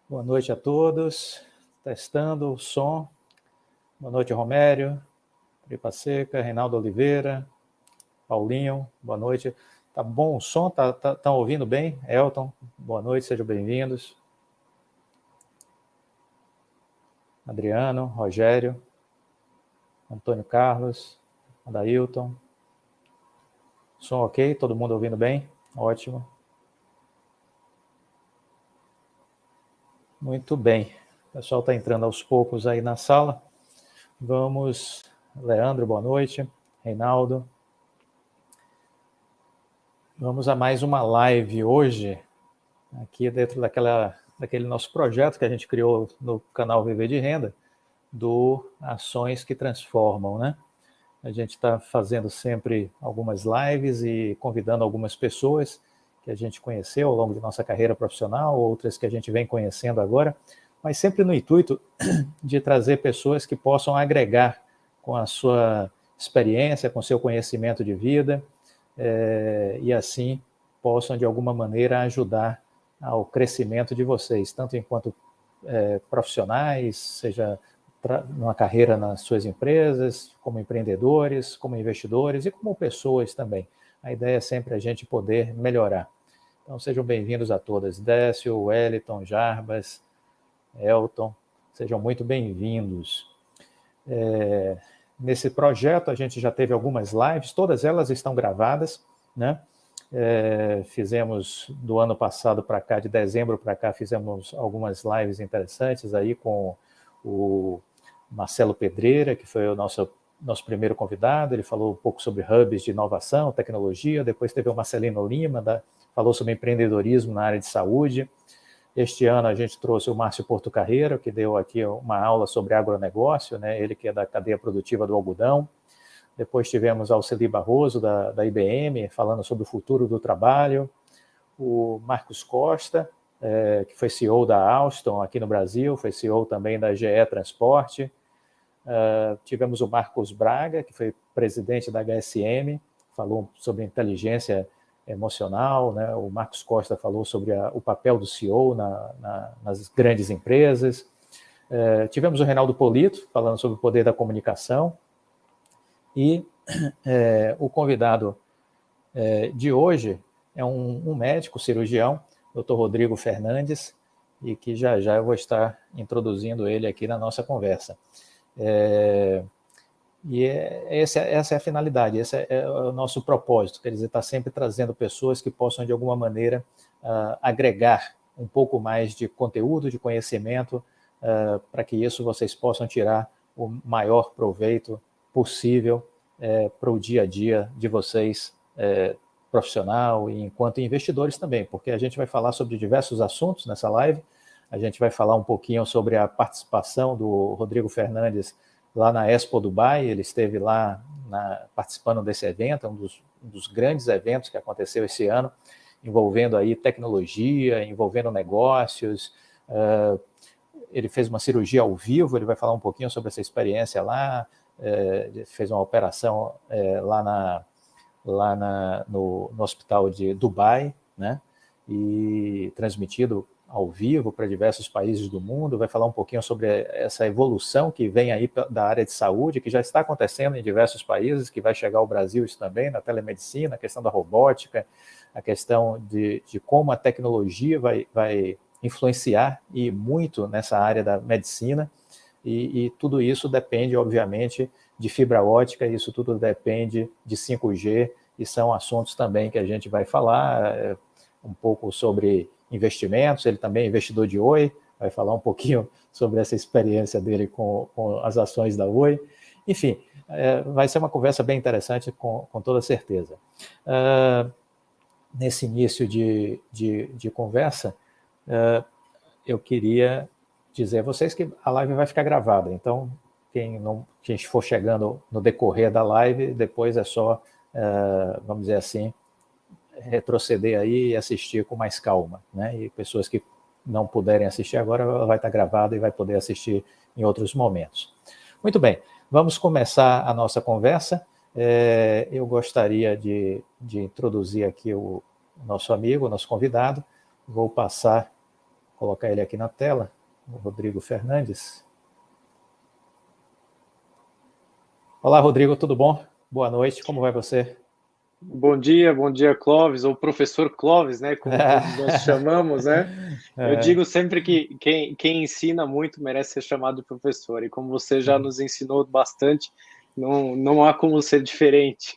Boa noite a todos. Testando o som. Boa noite, Romério, Tripa Seca, Reinaldo Oliveira, Paulinho, boa noite. Tá bom o som? Tá ouvindo bem? Elton, boa noite, sejam bem-vindos. Adriano, Rogério, Antônio Carlos, Adailton. Som ok? Todo mundo ouvindo bem? Ótimo. Muito bem. O pessoal está entrando aos poucos aí na sala. Vamos, Leandro, boa noite. Reinaldo. Vamos a mais uma live hoje, aqui dentro daquele nosso projeto que a gente criou no canal Viver de Renda, do Ações que Transformam, né? A gente está fazendo sempre algumas lives e convidando algumas pessoas que a gente conheceu ao longo de nossa carreira profissional, outras que a gente vem conhecendo agora, mas sempre no intuito de trazer pessoas que possam agregar com a sua experiência, com o seu conhecimento de vida, e assim possam, de alguma maneira, ajudar ao crescimento de vocês, tanto enquanto profissionais, seja numa carreira nas suas empresas, como empreendedores, como investidores e como pessoas também. A ideia é sempre a gente poder melhorar. Então, sejam bem-vindos a todas. Décio, Wellington, Jarbas, Elton, sejam muito bem-vindos. Nesse projeto, a gente já teve algumas lives, todas elas estão gravadas, né? Fizemos do ano passado para cá, de dezembro para cá, fizemos algumas lives interessantes aí com o Marcelo Pedreira, que foi o nosso primeiro convidado. Ele falou um pouco sobre hubs de inovação, tecnologia. Depois teve o Marcelino Lima, falou sobre empreendedorismo na área de saúde. Este ano a gente trouxe o Márcio Portocarreiro, que deu aqui uma aula sobre agronegócio, né? Ele que é da cadeia produtiva do algodão. Depois tivemos a Alceli Barroso, da IBM, falando sobre o futuro do trabalho. O Marcos Costa, que foi CEO da Alstom aqui no Brasil, foi CEO também da GE Transporte. Tivemos o Marcos Braga, que foi presidente da HSM, falou sobre inteligência emocional, né? O Marcos Costa falou sobre o papel do CEO nas grandes empresas. Tivemos o Reinaldo Polito, falando sobre o poder da comunicação. E o convidado de hoje é um médico cirurgião, Dr. Rodrigo Fernandes, e que já eu vou estar introduzindo ele aqui na nossa conversa. Essa é a finalidade, esse é o nosso propósito, quer dizer, estar sempre trazendo pessoas que possam, de alguma maneira, agregar um pouco mais de conteúdo, de conhecimento, para que isso vocês possam tirar o maior proveito possível para o dia a dia de vocês, profissional e enquanto investidores também, porque a gente vai falar sobre diversos assuntos nessa live. A gente vai falar um pouquinho sobre a participação do Rodrigo Fernandes lá na Expo Dubai. Ele esteve lá participando desse evento, um dos grandes eventos que aconteceu esse ano, envolvendo aí tecnologia, envolvendo negócios. Ele fez uma cirurgia ao vivo, ele vai falar um pouquinho sobre essa experiência lá. Fez uma operação no hospital de Dubai, né? E transmitido ao vivo para diversos países do mundo. Vai falar um pouquinho sobre essa evolução que vem aí da área de saúde, que já está acontecendo em diversos países, que vai chegar ao Brasil isso também, na telemedicina, a questão da robótica, a questão de como a tecnologia vai influenciar e muito nessa área da medicina. E tudo isso depende, obviamente, de fibra ótica, isso tudo depende de 5G, e são assuntos também que a gente vai falar, um pouco sobre investimentos. Ele também é investidor de Oi, vai falar um pouquinho sobre essa experiência dele com as ações da Oi. Enfim, vai ser uma conversa bem interessante, com toda certeza. Nesse início de conversa, eu queria dizer a vocês que a live vai ficar gravada, então quem for chegando no decorrer da live, depois é só, vamos dizer assim, retroceder aí e assistir com mais calma, né? E pessoas que não puderem assistir agora, ela vai estar gravada e vai poder assistir em outros momentos. Muito bem, vamos começar a nossa conversa. Eu gostaria de introduzir aqui o nosso amigo, o nosso convidado. Vou passar colocar ele aqui na tela, o Rodrigo Fernandes. Olá, Rodrigo, tudo bom? Boa noite, como vai você? Bom dia, Clóvis, ou professor Clóvis, né, como todos nós chamamos, né? Eu digo sempre que quem ensina muito merece ser chamado de professor, e como você já nos ensinou bastante, não há como ser diferente.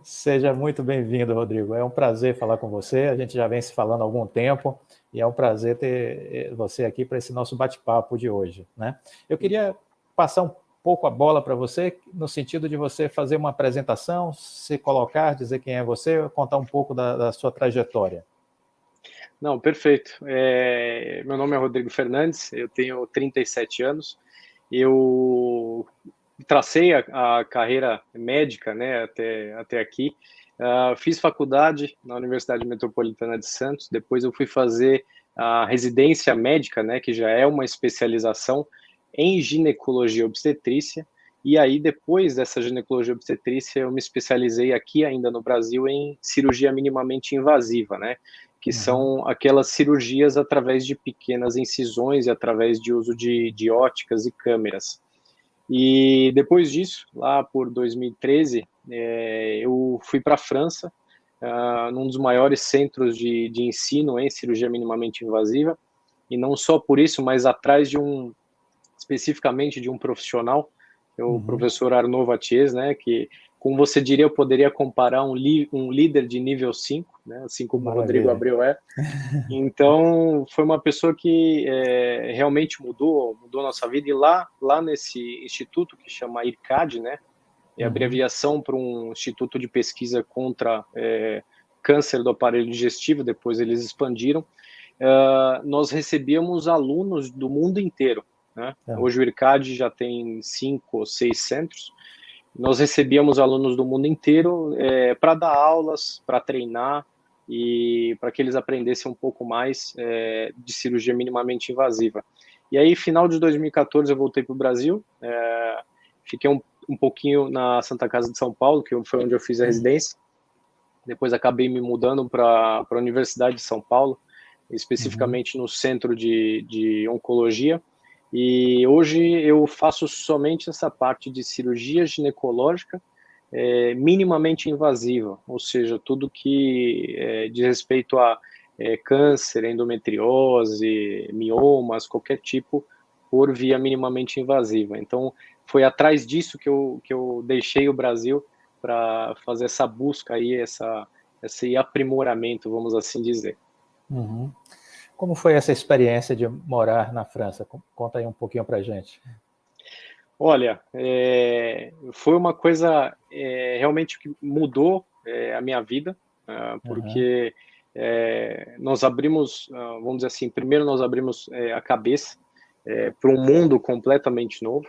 Seja muito bem-vindo, Rodrigo. É um prazer falar com você. A gente já vem se falando há algum tempo e é um prazer ter você aqui para esse nosso bate-papo de hoje, né? Eu queria passar um pouco a bola para você, no sentido de você fazer uma apresentação, se colocar, dizer quem é você, contar um pouco da sua trajetória. Não, perfeito. Meu nome é Rodrigo Fernandes, eu tenho 37 anos, eu tracei a carreira médica, né, até aqui. Fiz faculdade na Universidade Metropolitana de Santos, depois eu fui fazer a residência médica, né, que já é uma especialização em ginecologia e obstetrícia, e aí depois dessa ginecologia e obstetrícia eu me especializei aqui ainda no Brasil em cirurgia minimamente invasiva, né, que são aquelas cirurgias através de pequenas incisões e através de uso de óticas e câmeras. E depois disso, lá por 2013, eu fui para a França, num dos maiores centros de ensino em cirurgia minimamente invasiva, e não só por isso, mas atrás especificamente de um profissional, que é o professor Arnaud Vattiez, né, que, como você diria, eu poderia comparar um líder de nível 5, né, assim como o Rodrigo Maravilha. Abreu é. Então, foi uma pessoa que realmente mudou a nossa vida. E lá nesse instituto, que chama IRCAD, né, é abreviação para um instituto de pesquisa contra câncer do aparelho digestivo, depois eles expandiram, nós recebíamos alunos do mundo inteiro, né? Hoje o IRCAD já tem 5 ou 6 centros. Nós recebíamos alunos do mundo inteiro para dar aulas, para treinar e para que eles aprendessem um pouco mais de cirurgia minimamente invasiva. E aí, final de 2014, eu voltei para o Brasil, fiquei um pouquinho na Santa Casa de São Paulo, que foi onde eu fiz a residência. Depois acabei me mudando para a Universidade de São Paulo, especificamente no Centro de Oncologia. E hoje eu faço somente essa parte de cirurgia ginecológica minimamente invasiva, ou seja, tudo que diz respeito a câncer, endometriose, miomas, qualquer tipo, por via minimamente invasiva. Então, foi atrás disso que eu deixei o Brasil para fazer essa busca aí, esse aprimoramento, vamos assim dizer. Uhum. Como foi essa experiência de morar na França? Conta aí um pouquinho para a gente. Olha, foi uma coisa realmente que mudou a minha vida, porque nós abrimos, vamos dizer assim, primeiro nós abrimos a cabeça para um mundo completamente novo.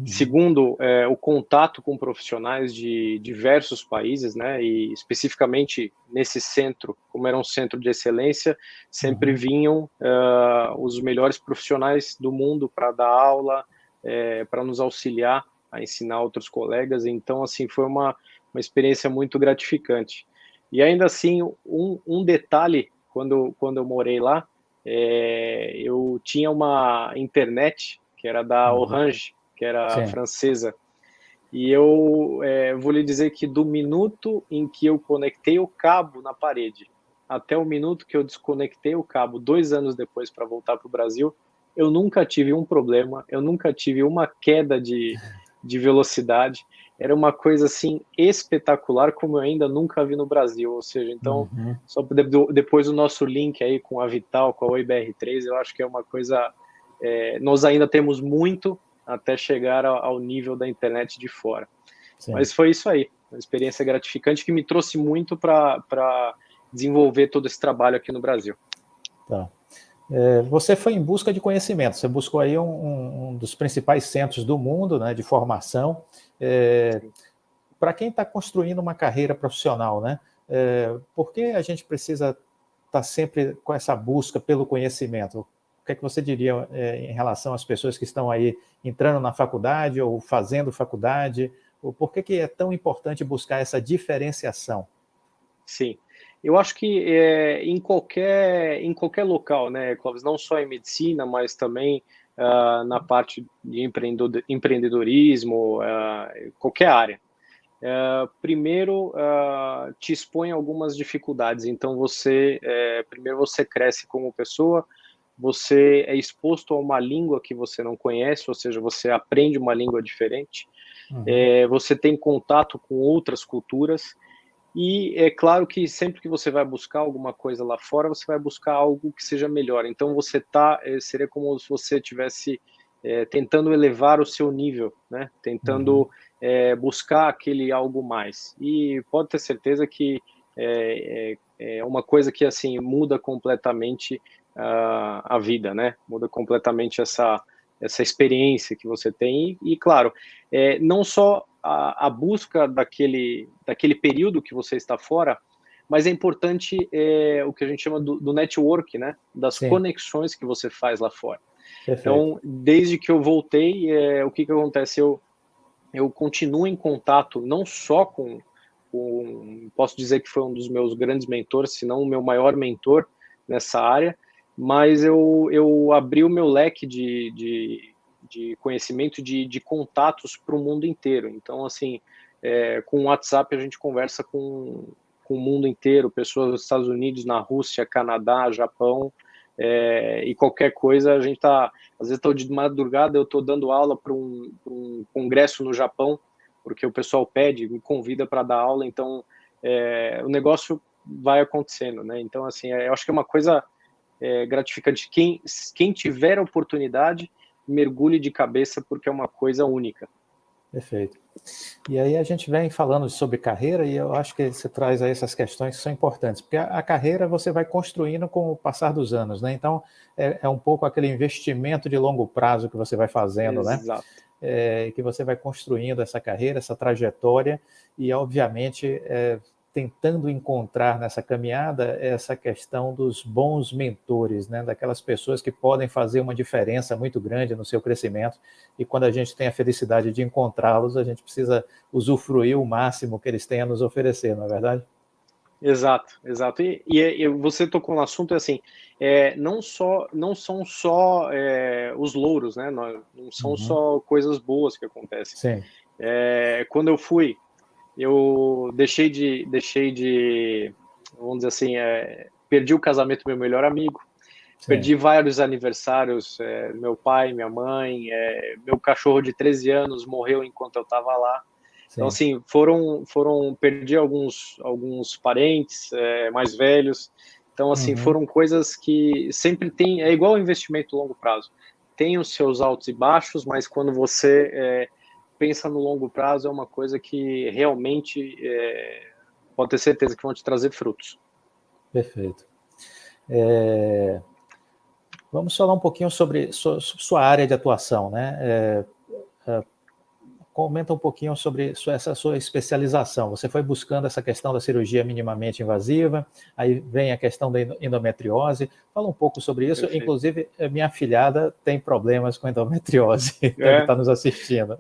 Segundo, o contato com profissionais de diversos países, né, e especificamente nesse centro, como era um centro de excelência, sempre vinham os melhores profissionais do mundo para dar aula, para nos auxiliar a ensinar outros colegas. Então, assim, foi uma experiência muito gratificante. E ainda assim, um detalhe, quando eu morei lá, eu tinha uma internet que era da Orange, que era Sim. francesa. E eu vou lhe dizer que do minuto em que eu conectei o cabo na parede até o minuto que eu desconectei o cabo 2 anos depois para voltar para o Brasil, eu nunca tive um problema, eu nunca tive uma queda de velocidade. Era uma coisa assim espetacular, como eu ainda nunca vi no Brasil. Ou seja, então, só depois o nosso link aí com a Vital, com a Oi BR3, eu acho que é uma coisa. Nós ainda temos muito até chegar ao nível da internet de fora. Sim. Mas foi isso aí, uma experiência gratificante que me trouxe muito para desenvolver todo esse trabalho aqui no Brasil. Tá. Você foi em busca de conhecimento, você buscou aí um dos principais centros do mundo, né, de formação. Para quem está construindo uma carreira profissional, né, por que a gente precisa estar sempre com essa busca pelo conhecimento? O que é que você diria em relação às pessoas que estão aí entrando na faculdade ou fazendo faculdade? Por que é tão importante buscar essa diferenciação? Sim, Eu acho que em qualquer local, né, Clóvis, não só em medicina, mas também na parte de empreendedorismo, qualquer área. Primeiro, te expõe a algumas dificuldades. Então, primeiro você cresce como pessoa, você é exposto a uma língua que você não conhece, ou seja, você aprende uma língua diferente, você tem contato com outras culturas, e é claro que sempre que você vai buscar alguma coisa lá fora, você vai buscar algo que seja melhor. Então, seria como se você estivesse tentando elevar o seu nível, né? Tentando buscar aquele algo mais. E pode ter certeza que é uma coisa que assim muda completamente a vida, né? Muda completamente essa experiência que você tem. E claro, não só a busca daquele período que você está fora, mas é importante o que a gente chama do network, né? Das Sim, conexões que você faz lá fora. perfeito. Então, desde que eu voltei, o que acontece? Eu continuo em contato não só posso dizer que foi um dos meus grandes mentores, se não o meu maior mentor nessa área, mas eu abri o meu leque de conhecimento, de contatos para o mundo inteiro. Então, assim, com o WhatsApp a gente conversa com o mundo inteiro, pessoas dos Estados Unidos, na Rússia, Canadá, Japão, e qualquer coisa, a gente está, às vezes estou de madrugada, eu estou dando aula para um congresso no Japão, porque o pessoal pede, me convida para dar aula, então o negócio vai acontecendo, né? Então, assim, eu acho que é uma coisa gratificante. Quem tiver a oportunidade, mergulhe de cabeça, porque é uma coisa única. Perfeito. E aí a gente vem falando sobre carreira e eu acho que você traz aí essas questões que são importantes, porque a carreira você vai construindo com o passar dos anos, né? Então é um pouco aquele investimento de longo prazo que você vai fazendo, né? Exato. Que você vai construindo essa carreira, essa trajetória e, obviamente, tentando encontrar nessa caminhada essa questão dos bons mentores, né? Daquelas pessoas que podem fazer uma diferença muito grande no seu crescimento e quando a gente tem a felicidade de encontrá-los, a gente precisa usufruir o máximo que eles têm a nos oferecer, não é verdade? Exato, exato. E você tocou no assunto, assim, não são só os louros, né? Não são só coisas boas que acontecem. Sim. Quando eu fui, eu deixei de, vamos dizer assim, perdi o casamento do meu melhor amigo, Sim. perdi vários aniversários, meu pai, minha mãe, meu cachorro de 13 anos morreu enquanto eu estava lá. Então, Sim. assim, perdi alguns parentes mais velhos. Então, assim, foram coisas que sempre tem, é igual investimento a longo prazo. Tem os seus altos e baixos, mas quando você pensa no longo prazo, é uma coisa que realmente pode ter certeza que vão te trazer frutos. Perfeito. Vamos falar um pouquinho sobre sua área de atuação, né? Comenta um pouquinho sobre essa sua especialização. Você foi buscando essa questão da cirurgia minimamente invasiva, aí vem a questão da endometriose. Fala um pouco sobre isso. Perfeito. Inclusive, minha afilhada tem problemas com endometriose, deve estar nos assistindo.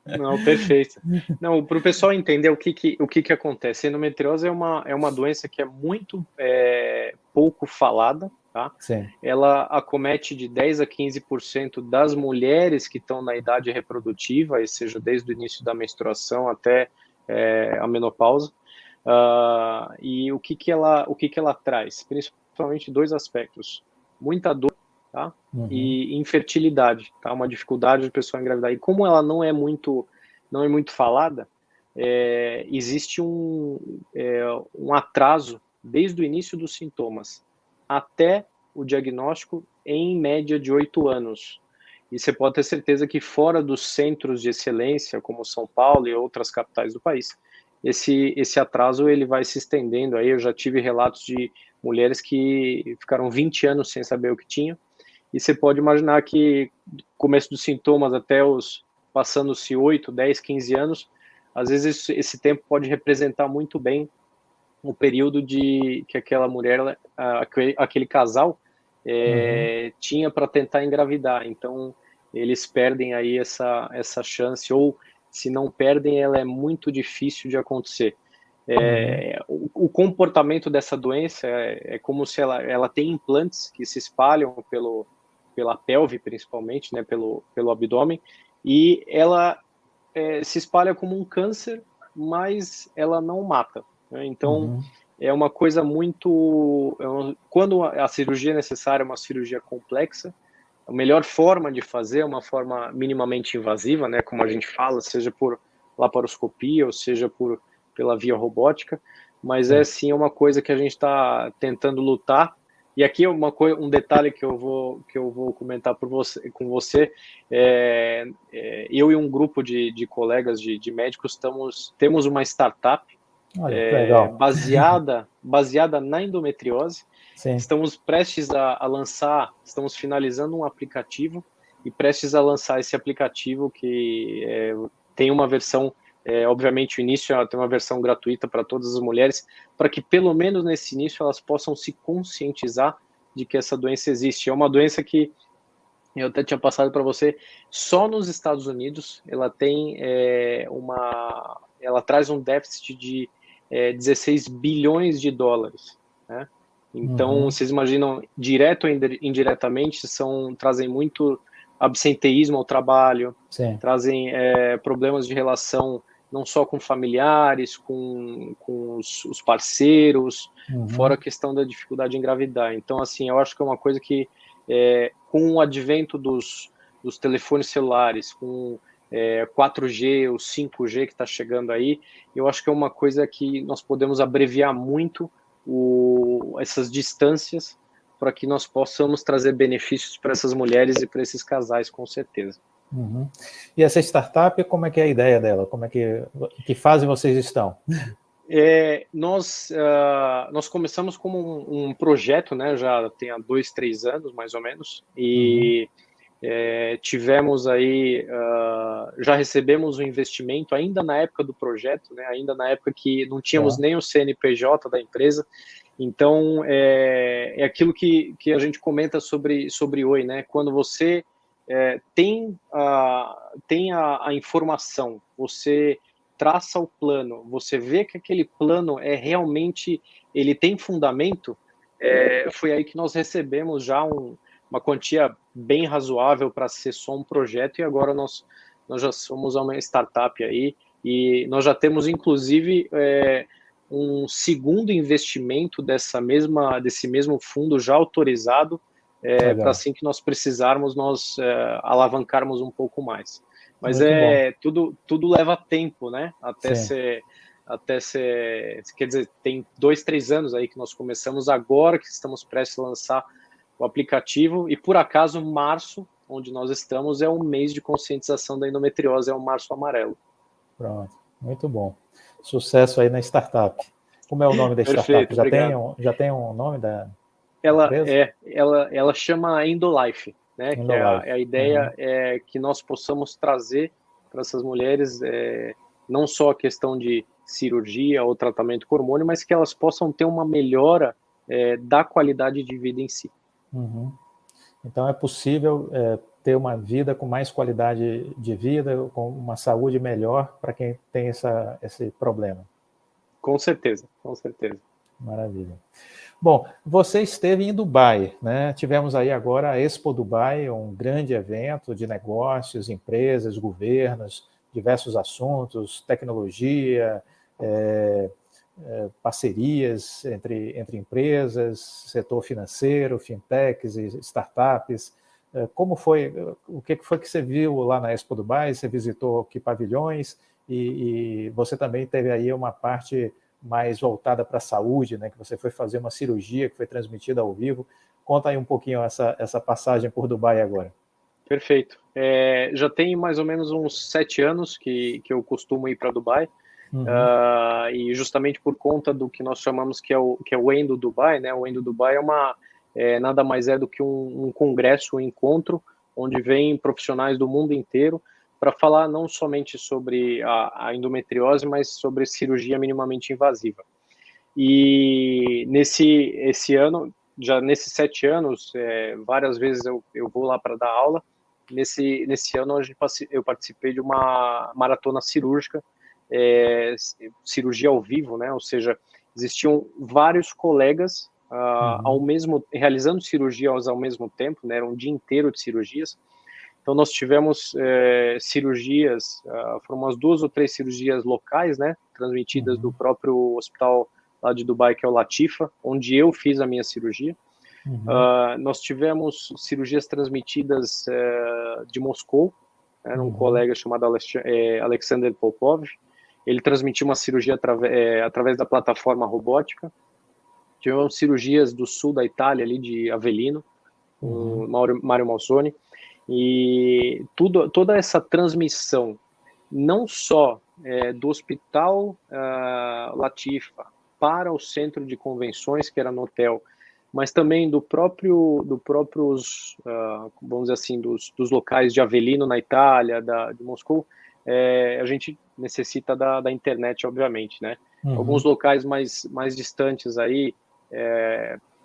Não, perfeito. Não, para o pessoal entender o que acontece. A endometriose é uma doença que é muito pouco falada, tá? Sim. Ela acomete de 10 a 15% das mulheres que estão na idade reprodutiva, ou seja, desde o início da menstruação até a menopausa. E o que ela traz? Principalmente dois aspectos. Muita dor, tá? E infertilidade, tá? Uma dificuldade de pessoa engravidar. E como ela não é muito falada, existe um atraso desde o início dos sintomas até o diagnóstico em média de 8 anos. E você pode ter certeza que fora dos centros de excelência, como São Paulo e outras capitais do país, esse atraso ele vai se estendendo. Aí eu já tive relatos de mulheres que ficaram 20 anos sem saber o que tinham. E você pode imaginar que do começo dos sintomas até passando-se 8, 10, 15 anos, às vezes esse tempo pode representar muito bem o período que aquela mulher, aquele casal, tinha para tentar engravidar. Então, eles perdem aí essa chance, ou se não perdem, ela é muito difícil de acontecer. O comportamento dessa doença é como se ela tem implantes que se espalham pela pelve, principalmente, né, pelo abdômen, e ela se espalha como um câncer, mas ela não mata, né? Então, é uma coisa muito... Quando a cirurgia é necessária, é uma cirurgia complexa, a melhor forma de fazer é uma forma minimamente invasiva, né, como a gente fala, seja por laparoscopia ou seja pela via robótica, mas sim uma coisa que a gente está tentando lutar. E aqui um detalhe que eu vou comentar com você, eu e um grupo de colegas de médicos temos uma startup baseada na endometriose. Sim. Estamos prestes a lançar, estamos finalizando um aplicativo e prestes a lançar esse aplicativo que tem uma versão, obviamente o início tem uma versão gratuita para todas as mulheres, para que pelo menos nesse início elas possam se conscientizar de que essa doença existe. É uma doença que eu até tinha passado para você, só nos Estados Unidos ela tem ela traz um déficit de 16 bilhões de dólares, né? Então, vocês imaginam, direto ou indiretamente, trazem muito absenteísmo ao trabalho, Sim. trazem problemas de relação não só com familiares, com os parceiros, fora a questão da dificuldade de engravidar. Então, assim, eu acho que é uma coisa que, com o advento dos telefones celulares, com 4G ou 5G que está chegando aí, eu acho que é uma coisa que nós podemos abreviar muito essas distâncias para que nós possamos trazer benefícios para essas mulheres e para esses casais, com certeza. E essa startup, como é que é a ideia dela? Como é que fase vocês estão? Nós começamos como um projeto, né, já tem há 2, 3 anos, mais ou menos, e tivemos aí, já recebemos um investimento ainda na época do projeto, né, ainda na época que não tínhamos nem o CNPJ da empresa. Então, é aquilo que a gente comenta sobre Oi, né, quando você tem a informação, você traça o plano, você vê que aquele plano realmente, ele tem fundamento, foi aí que nós recebemos já uma quantia bem razoável para ser só um projeto, e agora nós já somos uma startup aí, e nós já temos, inclusive, um segundo investimento desse mesmo fundo já autorizado, para assim que nós precisarmos, nós alavancarmos um pouco mais. Mas tudo leva tempo, né? Até ser, quer dizer, tem 2, 3 anos aí que nós começamos, agora que estamos prestes a lançar o aplicativo, e por acaso março, onde nós estamos, é o mês de conscientização da endometriose, é o Março Amarelo. Pronto, muito bom. Sucesso aí na startup. Como é o nome da startup? Perfeito, já tem um nome da empresa? Ela chama Endolife, né? Que a ideia é que nós possamos trazer para essas mulheres não só a questão de cirurgia ou tratamento com hormônio, mas que elas possam ter uma melhora da qualidade de vida em si. Então é possível ter uma vida com mais qualidade de vida, com uma saúde melhor para quem tem esse problema. Com certeza, com certeza. Maravilha. Bom, você esteve em Dubai, né? Tivemos aí agora a Expo Dubai, um grande evento de negócios, empresas, governos, diversos assuntos, tecnologia, parcerias entre empresas, setor financeiro, fintechs e startups. Como foi? O que foi que você viu lá na Expo Dubai? Você visitou que pavilhões? E você também teve aí uma parte mais voltada para a saúde, né, que você foi fazer uma cirurgia que foi transmitida ao vivo. Conta aí um pouquinho essa passagem por Dubai agora. Perfeito. Já tem mais ou menos uns 7 anos que eu costumo ir para Dubai, e justamente por conta do que nós chamamos que é o Endo Dubai, né? O Endo Dubai nada mais é do que um congresso, um encontro, onde vêm profissionais do mundo inteiro para falar não somente sobre a endometriose, mas sobre cirurgia minimamente invasiva. E esse ano, já nesses 7 anos, várias vezes eu vou lá para dar aula. Nesse ano eu participei de uma maratona cirúrgica cirurgia ao vivo, né? Ou seja, existiam vários colegas realizando cirurgias ao mesmo tempo, né? Era um dia inteiro de cirurgias. Então, nós tivemos cirurgias, foram umas 2 ou 3 cirurgias locais, né? Transmitidas do próprio hospital lá de Dubai, que é o Latifa, onde eu fiz a minha cirurgia. Nós tivemos cirurgias transmitidas de Moscou, era um colega chamado Alexander Popov. Ele transmitiu uma cirurgia através da plataforma robótica. Tivemos cirurgias do sul da Itália, ali de Avellino, com Mário Malzoni. E toda essa transmissão, não só do Hospital Latifa para o centro de convenções, que era no hotel, mas também dos próprios, vamos dizer assim, dos locais de Avellino, na Itália, de Moscou, a gente necessita da internet, obviamente, né? Alguns locais mais distantes aí,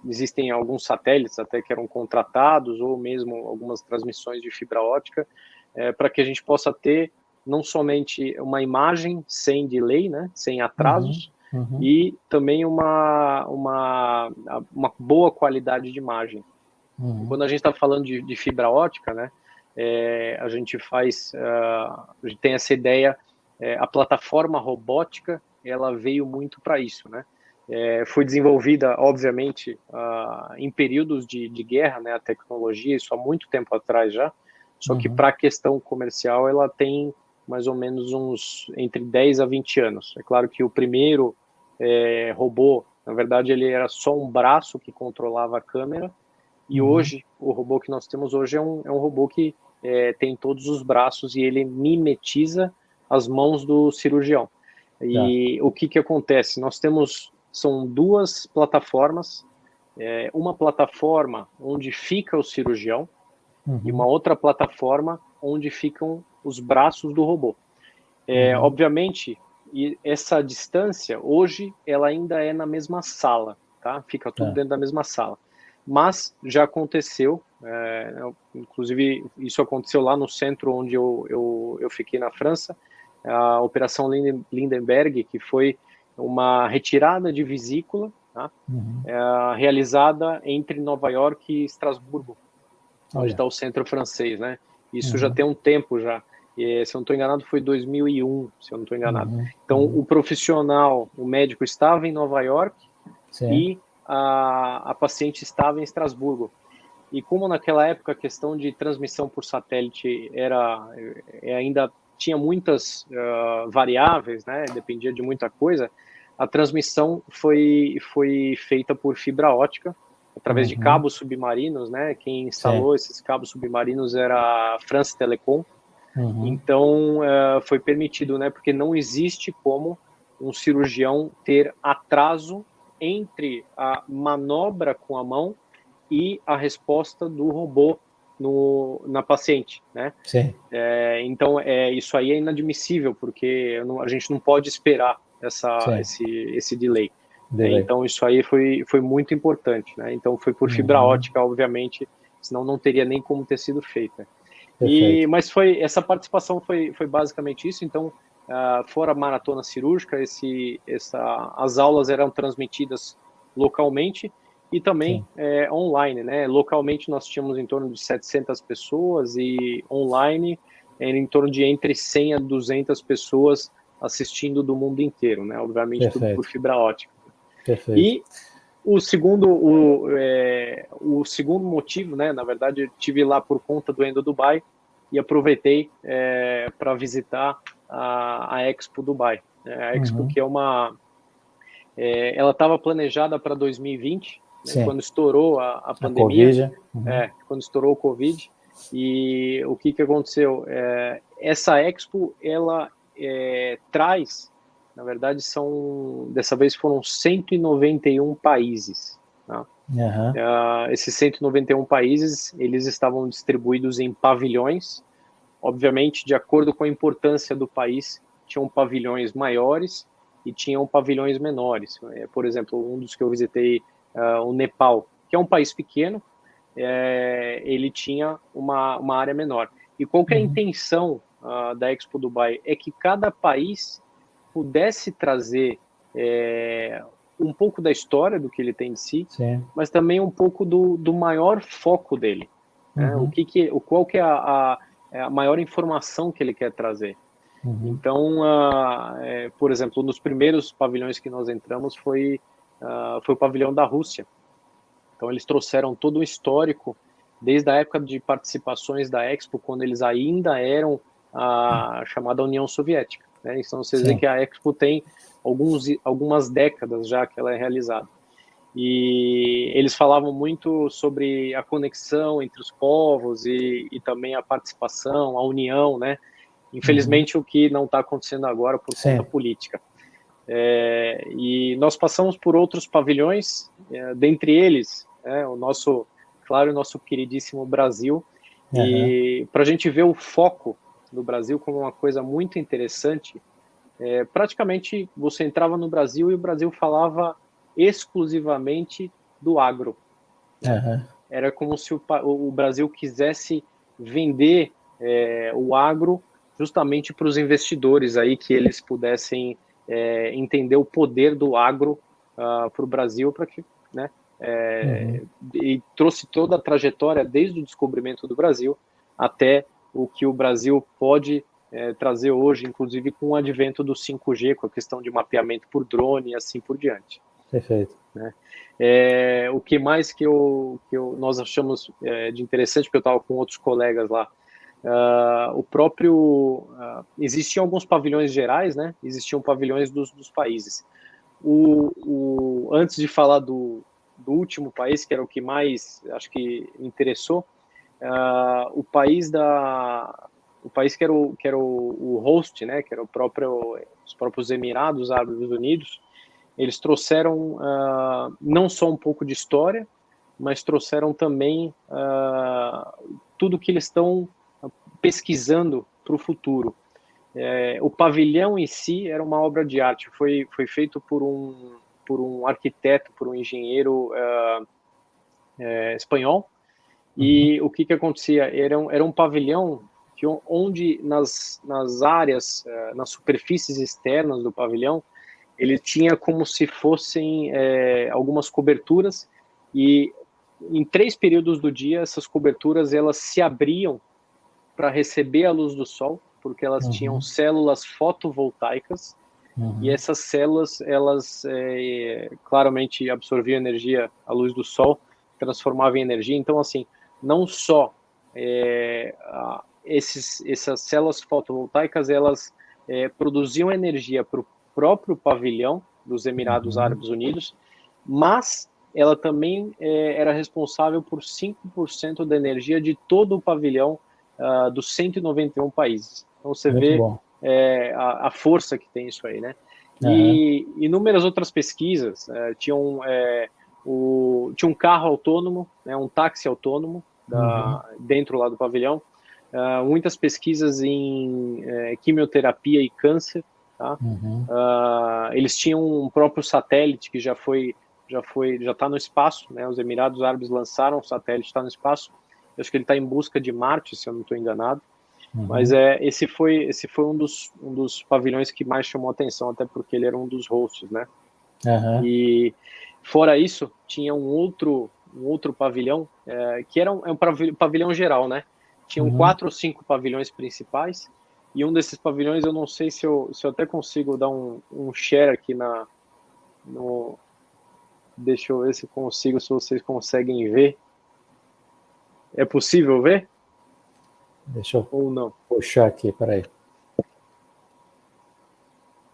existem alguns satélites até que eram contratados, ou mesmo algumas transmissões de fibra óptica, para que a gente possa ter não somente uma imagem sem delay, né, sem atrasos, e também uma boa qualidade de imagem. Quando a gente está falando de fibra óptica, né, a gente tem essa ideia, a plataforma robótica, ela veio muito para isso, né? Foi desenvolvida, obviamente, em períodos de guerra, né, a tecnologia, isso há muito tempo atrás já, só que para a questão comercial ela tem mais ou menos entre 10 a 20 anos. É claro que o primeiro robô, na verdade, ele era só um braço que controlava a câmera, e hoje, o robô que nós temos hoje é um robô que tem todos os braços e ele mimetiza as mãos do cirurgião. E o que acontece? São 2 plataformas, uma plataforma onde fica o cirurgião e uma outra plataforma onde ficam os braços do robô. Obviamente, essa distância, hoje, ela ainda é na mesma sala, tá? Fica tudo dentro da mesma sala. Mas já aconteceu, inclusive isso aconteceu lá no centro onde eu fiquei na França, a Operação Lindenberg, que foi uma retirada de vesícula, tá? Realizada entre Nova York e Estrasburgo, onde está o centro francês, né? Isso já tem um tempo já. Se eu não estou enganado, foi 2001, se eu não estou enganado. Então, o profissional, o médico estava em Nova York e a paciente estava em Estrasburgo. E como naquela época a questão de transmissão por satélite ainda tinha muitas variáveis, né? Dependia de muita coisa, a transmissão foi feita por fibra ótica, através de cabos submarinos, né? Quem instalou esses cabos submarinos era a France Telecom. Então, foi permitido, né? Porque não existe como um cirurgião ter atraso entre a manobra com a mão e a resposta do robô na paciente, né? Então, isso aí é inadmissível, porque a gente não pode esperar esse delay. Então, isso aí foi muito importante, né? Então, foi por fibra ótica, obviamente, senão não teria nem como ter sido feita. Mas essa participação foi basicamente isso. Então, fora a maratona cirúrgica, as aulas eram transmitidas localmente e também online, né? Localmente nós tínhamos em torno de 700 pessoas e online em torno de entre 100 a 200 pessoas assistindo do mundo inteiro, né? Obviamente tudo por fibra ótica. E o segundo motivo, né? Na verdade, eu estive lá por conta do Endo Dubai e aproveitei para visitar a Expo Dubai. A Expo que ela estava planejada para 2020, né, quando estourou a pandemia, quando estourou o Covid. E o que aconteceu? Essa Expo, ela traz, na verdade, dessa vez foram 191 países. Tá? Esses 191 países, eles estavam distribuídos em pavilhões, obviamente, de acordo com a importância do país, tinham pavilhões maiores e tinham pavilhões menores. Por exemplo, um dos que eu visitei, o Nepal, que é um país pequeno, ele tinha uma área menor. E qual que é a intenção da Expo Dubai? É que cada país pudesse trazer um pouco da história do que ele tem de si, Sim. mas também um pouco do maior foco dele. Né? Qual que é a maior informação que ele quer trazer. Então, por exemplo, um dos primeiros pavilhões que nós entramos foi o pavilhão da Rússia. Então, eles trouxeram todo o histórico, desde a época de participações da Expo, quando eles ainda eram a chamada União Soviética. Né? Então, vocês veem que a Expo tem algumas décadas já que ela é realizada. E eles falavam muito sobre a conexão entre os povos e também a participação, a união, né? Infelizmente, o que não está acontecendo agora por conta política. E nós passamos por outros pavilhões, dentre eles, o nosso queridíssimo Brasil. E para a gente ver o foco do Brasil como uma coisa muito interessante, praticamente você entrava no Brasil e o Brasil falava exclusivamente do agro. Era como se o Brasil quisesse vender o agro justamente para os investidores aí, que eles pudessem entender o poder do agro para o Brasil, para que, né, e trouxe toda a trajetória desde o descobrimento do Brasil até o que o Brasil pode trazer hoje, inclusive com o advento do 5G, com a questão de mapeamento por drone e assim por diante. Perfeito. Né? O que mais que nós achamos de interessante, porque eu estava com outros colegas lá, existiam alguns pavilhões gerais, né? Existiam pavilhões dos países. Antes de falar do último país, que era o que mais, acho que interessou, o país que era o host, né? Que era os próprios Emirados Árabes Unidos. Eles trouxeram não só um pouco de história, mas trouxeram também tudo que eles estão pesquisando para o futuro. O pavilhão em si era uma obra de arte, foi feito por um arquiteto, por um engenheiro espanhol. E o que acontecia? Era um pavilhão onde nas áreas, nas superfícies externas do pavilhão, ele tinha como se fossem algumas coberturas, e em 3 períodos do dia essas coberturas elas se abriam para receber a luz do sol, porque elas tinham células fotovoltaicas, e essas células elas claramente absorviam energia, a luz do sol, transformavam em energia. Então, assim, não só essas células fotovoltaicas elas produziam energia para o próprio pavilhão dos Emirados Árabes Unidos, mas ela também era responsável por 5% da energia de todo o pavilhão dos 191 países. Então você vê a força que tem isso aí, né? E inúmeras outras pesquisas, tinha um carro autônomo, né, um táxi autônomo dentro lá do pavilhão, muitas pesquisas em quimioterapia e câncer. Tá? Eles tinham um próprio satélite que já está no espaço, né? Os Emirados Árabes lançaram um satélite, está no espaço. Eu acho que ele está em busca de Marte, se eu não estou enganado. Mas esse foi um dos pavilhões que mais chamou a atenção, até porque ele era um dos hosts, né? E fora isso, tinha um outro pavilhão que era um pavilhão geral, né? Tinham 4 ou 5 pavilhões principais. E um desses pavilhões, eu não sei se eu até consigo dar um share aqui deixa eu ver se consigo, se vocês conseguem ver. É possível ver? Deixa eu ou não? Puxar aqui, peraí.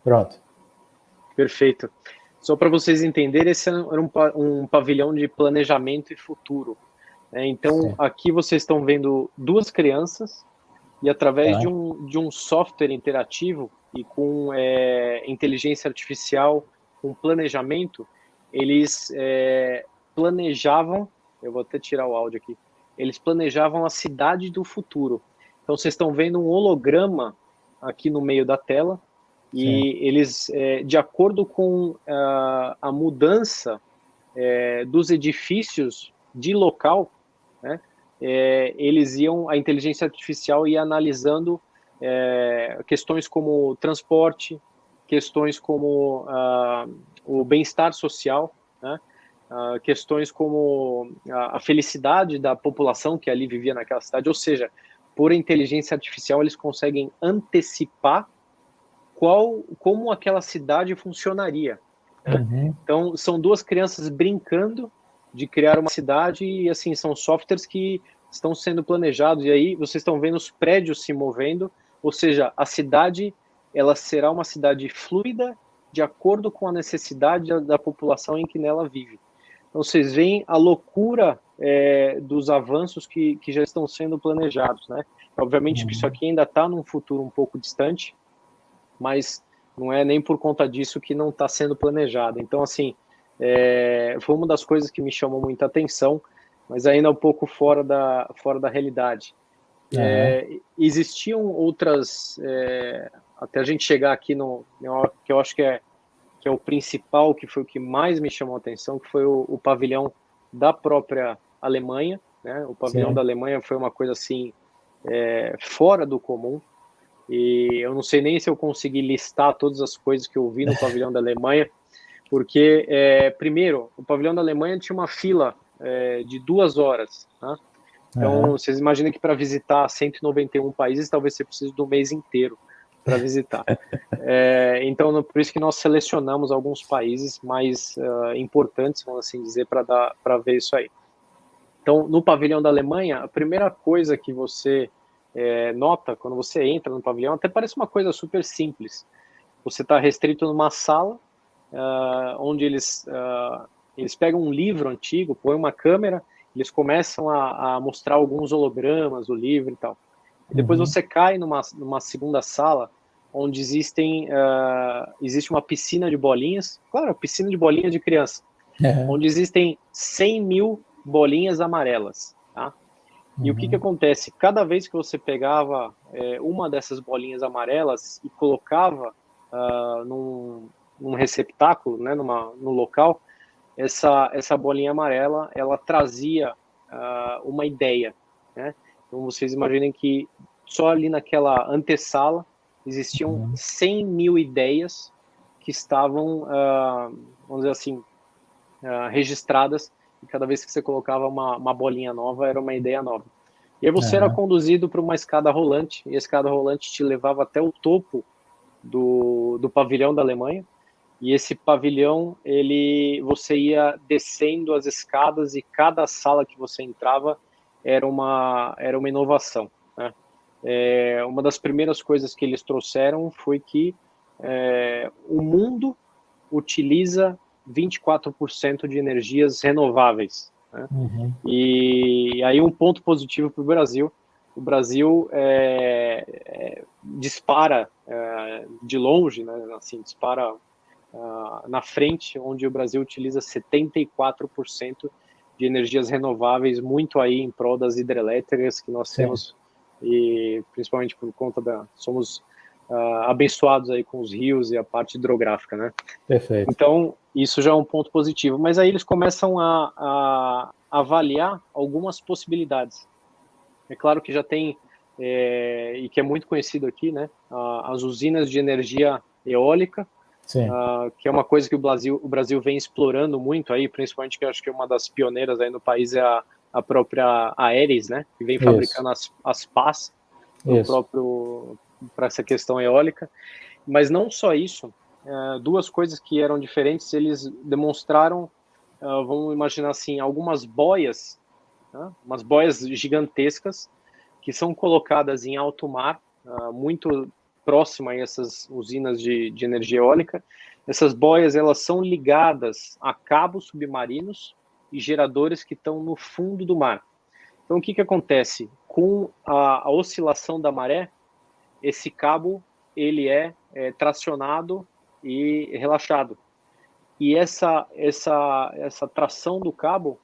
Pronto. Perfeito. Só para vocês entenderem, esse era um pavilhão de planejamento e futuro. Então, aqui vocês estão vendo 2 crianças, e através de um software interativo e com inteligência artificial, com planejamento, eles planejavam, eu vou até tirar o áudio aqui, eles planejavam a cidade do futuro. Então, vocês estão vendo um holograma aqui no meio da tela, e eles, de acordo com a mudança dos edifícios de local, né, a inteligência artificial ia analisando questões como transporte, questões como o bem-estar social, né? Questões como a felicidade da população que ali vivia naquela cidade, ou seja, por inteligência artificial eles conseguem antecipar como aquela cidade funcionaria, né? Uhum. Então, são duas crianças brincando de criar uma cidade e, assim, são softwares que estão sendo planejados e aí vocês estão vendo os prédios se movendo, ou seja, a cidade, ela será uma cidade fluida de acordo com a necessidade da população em que nela vive. Então, vocês veem a loucura dos avanços que já estão sendo planejados, né? Obviamente que isso aqui ainda está num futuro um pouco distante, mas não é nem por conta disso que não está sendo planejado. Então, assim, foi uma das coisas que me chamou muita atenção, mas ainda um pouco fora da realidade. Existiam outras, até a gente chegar aqui que eu acho que é o principal, que foi o que mais me chamou a atenção, que foi o pavilhão da própria Alemanha, né? O pavilhão da Alemanha foi uma coisa assim, fora do comum. E eu não sei nem se eu consegui listar todas as coisas que eu vi no pavilhão da Alemanha, porque, primeiro, o pavilhão da Alemanha tinha uma fila de 2 horas, tá? Então, vocês imaginam que para visitar 191 países, talvez você precise do mês inteiro para visitar. Então, por isso que nós selecionamos alguns países mais importantes, vamos assim dizer, para ver isso aí. Então, no pavilhão da Alemanha, a primeira coisa que você nota quando você entra no pavilhão, até parece uma coisa super simples. Você está restrito numa sala, onde eles pegam um livro antigo, põem uma câmera, eles começam a mostrar alguns hologramas do livro e tal. E depois você cai numa segunda sala, onde existe uma piscina de bolinhas, claro, piscina de bolinhas de criança, onde existem 100 mil bolinhas amarelas, tá? E o que acontece? Cada vez que você pegava uma dessas bolinhas amarelas e colocava num receptáculo, né, no local, essa bolinha amarela, ela trazia uma ideia, né? Então vocês imaginem que só ali naquela antessala existiam 100 mil ideias que estavam, vamos dizer assim, registradas, e cada vez que você colocava uma bolinha nova, era uma ideia nova. E aí você era conduzido para uma escada rolante, e a escada rolante te levava até o topo do pavilhão da Alemanha, e esse pavilhão, você ia descendo as escadas e cada sala que você entrava era uma inovação, né? Uma das primeiras coisas que eles trouxeram foi que o mundo utiliza 24% de energias renováveis, né? E aí um ponto positivo para o Brasil. O Brasil dispara de longe, né? Assim, dispara na frente, onde o Brasil utiliza 74% de energias renováveis, muito aí em prol das hidrelétricas que nós temos, e principalmente por conta somos abençoados aí com os rios e a parte hidrográfica, né? Perfeito. Então, isso já é um ponto positivo. Mas aí eles começam a avaliar algumas possibilidades. É claro que já tem, e que é muito conhecido aqui, né? As usinas de energia eólica, que é uma coisa que o Brasil vem explorando muito aí, principalmente que eu acho que uma das pioneiras aí no país é a própria Aeres, né? Que vem fabricando as pás para essa questão eólica. Mas não só isso, duas coisas que eram diferentes, eles demonstraram, vamos imaginar assim, algumas boias, né? Umas boias gigantescas que são colocadas em alto mar, muito próxima a essas usinas de energia eólica. Essas boias, elas são ligadas a cabos submarinos e geradores que estão no fundo do mar. Então, o que acontece? Com a oscilação da maré, esse cabo ele é tracionado e relaxado. E essa tração do cabo,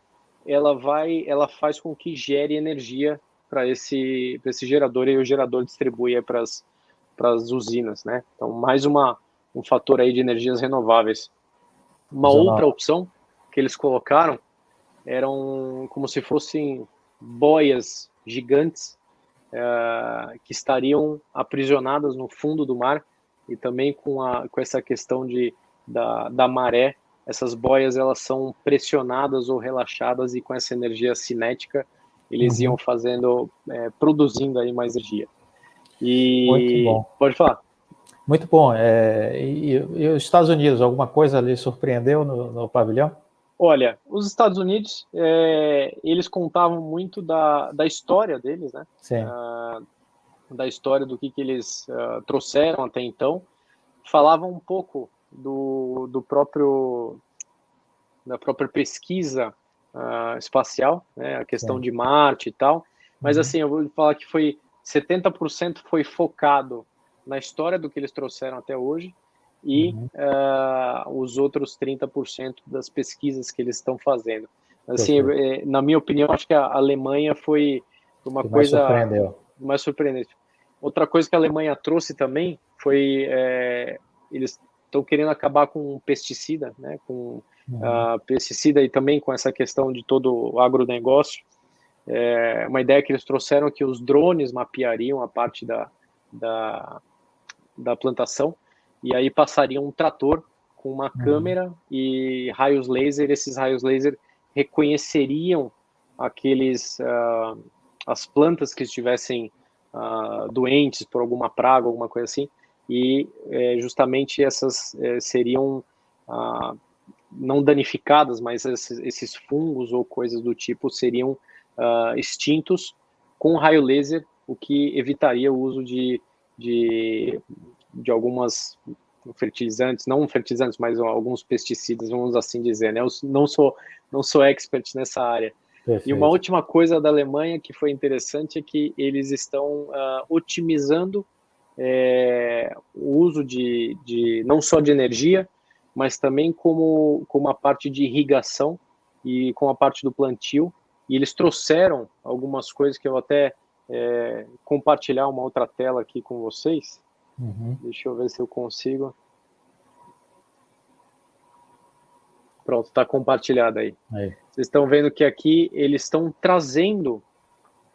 ela faz com que gere energia para esse gerador, e o gerador distribui para as usinas, né? Então, mais um fator aí de energias renováveis. Uma outra opção que eles colocaram eram como se fossem boias gigantes que estariam aprisionadas no fundo do mar, e também com essa questão da maré, essas boias elas são pressionadas ou relaxadas, e com essa energia cinética eles iam produzindo aí mais energia. Muito E bom. pode falar. Muito bom. E os Estados Unidos, alguma coisa lhe surpreendeu no pavilhão? Olha, os Estados Unidos, eles contavam muito da história deles, né? Sim. Da história do que eles trouxeram até então. Falavam um pouco da própria pesquisa espacial, né? A questão de Marte e tal. Mas assim, eu vou falar que 70% foi focado na história do que eles trouxeram até hoje, e os outros 30% das pesquisas que eles estão fazendo. Assim, na minha opinião, acho que a Alemanha foi uma coisa mais surpreendente. Outra coisa que a Alemanha trouxe também foi eles estão querendo acabar com pesticida, né? Com pesticida, e também com essa questão de todo o agronegócio. Uma ideia que eles trouxeram, que os drones mapeariam a parte da plantação, e aí passaria um trator com uma câmera e raios laser. Esses raios laser reconheceriam as plantas que estivessem doentes por alguma praga, alguma coisa assim, e justamente essas seriam não danificadas, mas esses fungos ou coisas do tipo seriam extintos com raio laser, o que evitaria o uso de algumas fertilizantes, não fertilizantes, mas alguns pesticidas, vamos assim dizer, né? Eu não sou expert nessa área. Perfeito. E uma última coisa da Alemanha que foi interessante é que eles estão otimizando o uso não só de energia, mas também como a parte de irrigação e com a parte do plantio. E eles trouxeram algumas coisas que eu até compartilhar uma outra tela aqui com vocês. Deixa eu ver se eu consigo. Pronto, está compartilhado aí. Vocês estão vendo que aqui eles estão trazendo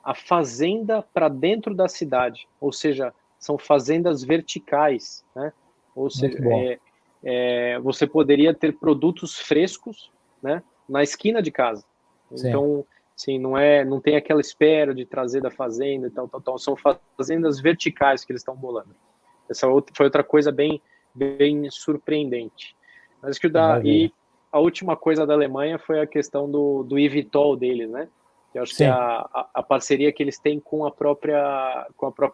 a fazenda para dentro da cidade, ou seja, são fazendas verticais, né? Ou seja, você poderia ter produtos frescos, né, na esquina de casa. Sim. Então, sim, não tem aquela espera de trazer da fazenda e tal. São fazendas verticais que eles estão bolando. Essa foi outra coisa bem surpreendente. Mas e a última coisa da Alemanha foi a questão do eVTOL deles, né? Eu acho que a parceria que eles têm com a própria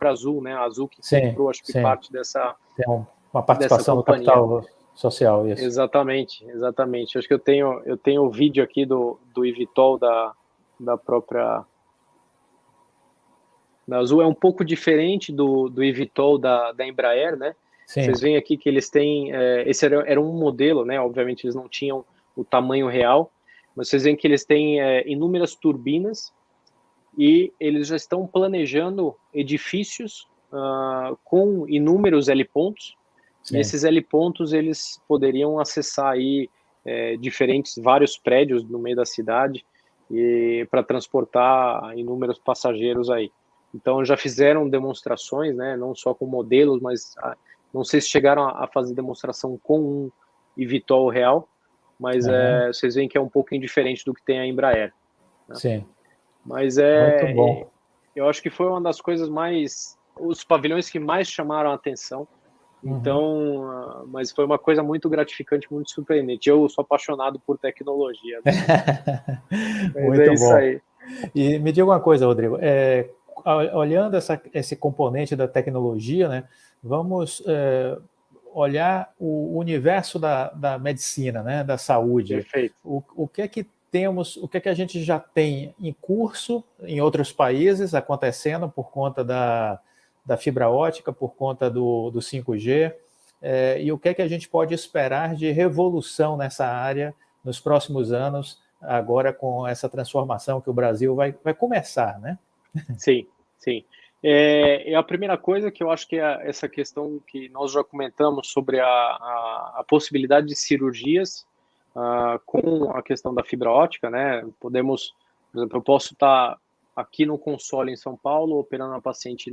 Azul, né? A Azul que comprou, acho que parte dessa... Tem uma participação no capital social, isso. Exatamente. Acho que eu tenho o vídeo aqui do eVTOL da própria... da Azul. É um pouco diferente do eVTOL da Embraer, né? Sim. Vocês veem aqui que eles têm... esse era um modelo, né? Obviamente eles não tinham o tamanho real, mas vocês veem que eles têm inúmeras turbinas, e eles já estão planejando edifícios com inúmeros helipontos. Sim. E esses helipontos eles poderiam acessar aí vários prédios no meio da cidade, e para transportar inúmeros passageiros aí. Então já fizeram demonstrações, né, não só com modelos, mas não sei se chegaram a fazer demonstração com um eVTOL real, mas vocês veem que é um pouquinho diferente do que tem a Embraer, né? Sim. Mas muito bom. Eu acho que foi uma das coisas os pavilhões que mais chamaram a atenção. Então, mas foi uma coisa muito gratificante, muito surpreendente. Eu sou apaixonado por tecnologia. Muito bom. Isso aí. E me diga uma coisa, Rodrigo, olhando esse componente da tecnologia, né, vamos olhar o universo da medicina, né, da saúde. Perfeito. O que é que temos, o que é que a gente já tem em curso em outros países acontecendo por conta da fibra ótica, por conta do 5G, e o que é que a gente pode esperar de revolução nessa área nos próximos anos, agora com essa transformação que o Brasil vai começar, né? Sim. A primeira coisa que eu acho que é essa questão que nós já comentamos sobre a possibilidade de cirurgias com a questão da fibra ótica, né? Por exemplo, eu posso estar aqui no console em São Paulo, operando uma paciente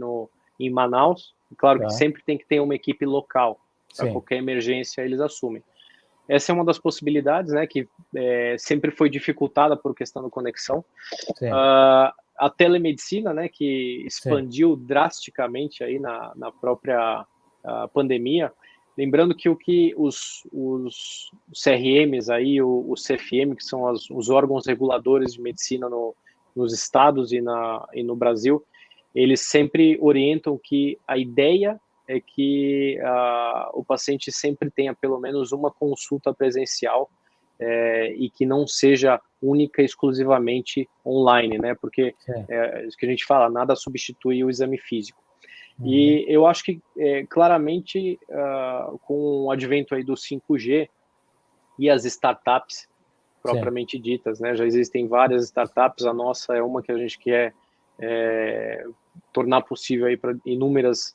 em Manaus. Claro que Tá. sempre tem que ter uma equipe local, para Sim. qualquer emergência eles assumem. Essa é uma das possibilidades, né, que sempre foi dificultada por questão da conexão. A telemedicina, né, que expandiu drasticamente aí na própria pandemia. Lembrando que os CRMs aí, o CFM, que são os órgãos reguladores de medicina nos estados e no Brasil, eles sempre orientam que a ideia é que o paciente sempre tenha pelo menos uma consulta presencial e que não seja única e exclusivamente online, né? Porque isso que a gente fala, nada substitui o exame físico. E eu acho que claramente com o advento aí do 5G e as startups propriamente ditas, né? Já existem várias startups, a nossa é uma que a gente quer tornar possível aí para inúmeros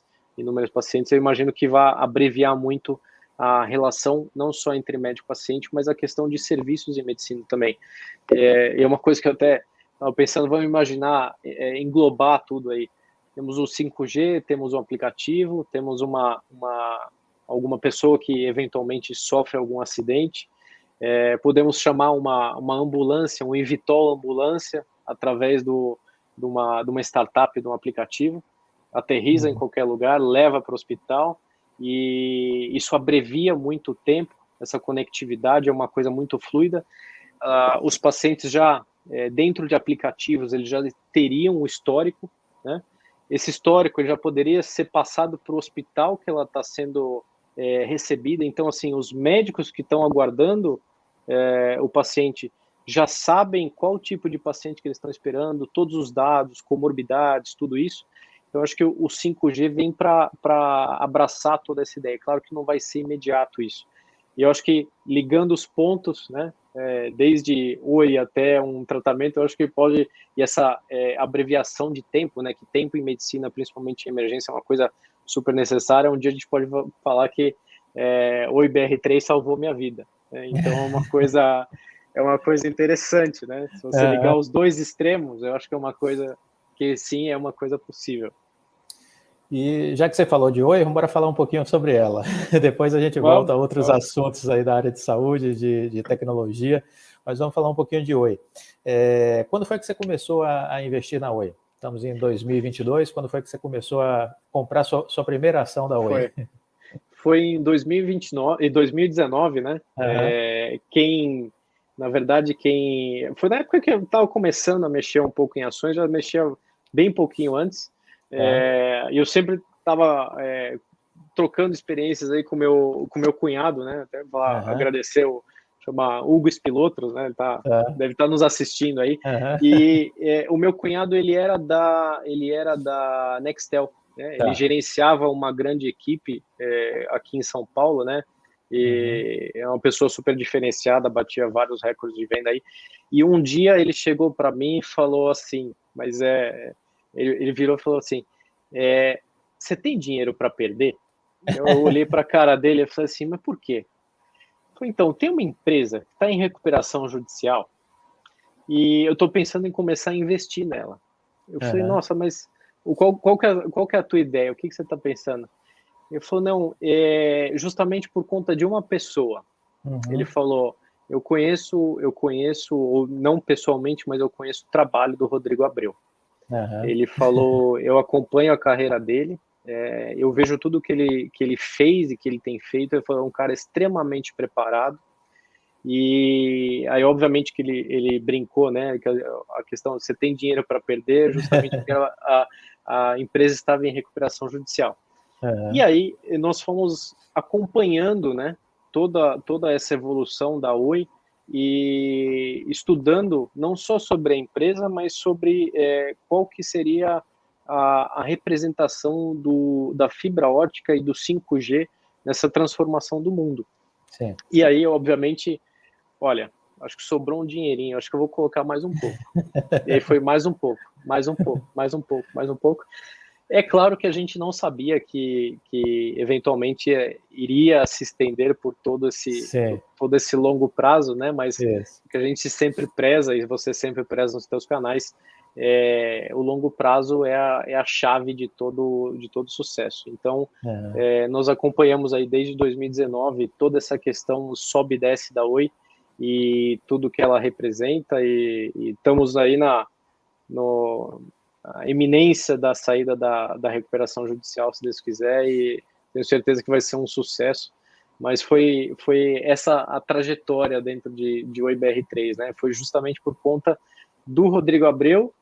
pacientes. Eu imagino que vai abreviar muito a relação não só entre médico e paciente, mas a questão de serviços em medicina também. É uma coisa que eu até estava pensando, vamos imaginar englobar tudo aí. Temos o 5G, temos um aplicativo, temos alguma pessoa que eventualmente sofre algum acidente, podemos chamar uma ambulância, um Evitol ambulância, através de uma startup, de um aplicativo, aterriza em qualquer lugar, leva para o hospital, e isso abrevia muito o tempo, essa conectividade é uma coisa muito fluida. Os pacientes já, dentro de aplicativos, eles já teriam o histórico, né? Esse histórico ele já poderia ser passado para o hospital que ela está sendo recebida. Então, assim, os médicos que estão aguardando o paciente já sabem qual tipo de paciente que eles estão esperando, todos os dados, comorbidades, tudo isso. Então, acho que o 5G vem para abraçar toda essa ideia. Claro que não vai ser imediato isso. E eu acho que ligando os pontos, né, desde Oi até um tratamento, eu acho que pode, e essa abreviação de tempo, né, que tempo em medicina, principalmente em emergência, é uma coisa super necessária. Um dia a gente pode falar que Oi BR3 salvou minha vida. Né? Então é uma coisa interessante, né? Se você ligar os dois extremos, eu acho que é uma coisa que sim, é uma coisa possível. E já que você falou de Oi, vamos falar um pouquinho sobre ela. Depois a gente volta a outros assuntos aí da área de saúde, de tecnologia, mas vamos falar um pouquinho de Oi. Quando foi que você começou a investir na Oi? Estamos em 2022, quando foi que você começou a comprar sua primeira ação da Oi? Foi em 2019, né? Na verdade, foi na época que eu estava começando a mexer um pouco em ações, já mexia bem pouquinho antes. E eu sempre estava trocando experiências aí com meu cunhado, né? Até agradecer chama Hugo Espilotros, né? Ele deve estar nos assistindo aí. E o meu cunhado ele era da Nextel, né? Ele gerenciava uma grande equipe aqui em São Paulo, né? E é uma pessoa super diferenciada, batia vários recordes de venda aí. E um dia ele chegou para mim e falou assim, mas ele virou e falou assim, você tem dinheiro para perder? Eu olhei para a cara dele e falei assim, mas por quê? Eu falei, então, tem uma empresa que está em recuperação judicial e eu estou pensando em começar a investir nela. Eu falei, nossa, mas qual que é a tua ideia? O que você está pensando? Ele falou, não, justamente por conta de uma pessoa. Ele falou, eu conheço, ou não pessoalmente, mas eu conheço o trabalho do Rodrigo Abreu. Ele falou, eu acompanho a carreira dele, eu vejo tudo que ele fez e que ele tem feito. Ele falou, é um cara extremamente preparado. E aí, obviamente, que ele brincou, né? Que a questão, você tem dinheiro para perder, justamente porque a empresa estava em recuperação judicial. E aí, nós fomos acompanhando, né? Toda essa evolução da Oi e estudando não só sobre a empresa, mas sobre qual que seria a representação da fibra ótica e do 5G nessa transformação do mundo. Sim. E aí, obviamente, olha, acho que sobrou um dinheirinho, acho que eu vou colocar mais um pouco. E aí foi mais um pouco, mais um pouco, mais um pouco, mais um pouco. É claro que a gente não sabia que eventualmente iria se estender por todo esse longo prazo, né? Mas que a gente sempre preza, e você sempre preza nos seus canais, o longo prazo é a chave de todo sucesso. Então, nós acompanhamos aí desde 2019 toda essa questão sobe e desce da Oi e tudo que ela representa, e estamos aí na iminência da saída da recuperação judicial, se Deus quiser, e tenho certeza que vai ser um sucesso. Mas foi essa a trajetória dentro de Oi BR3, né? Foi justamente por conta do Rodrigo Abreu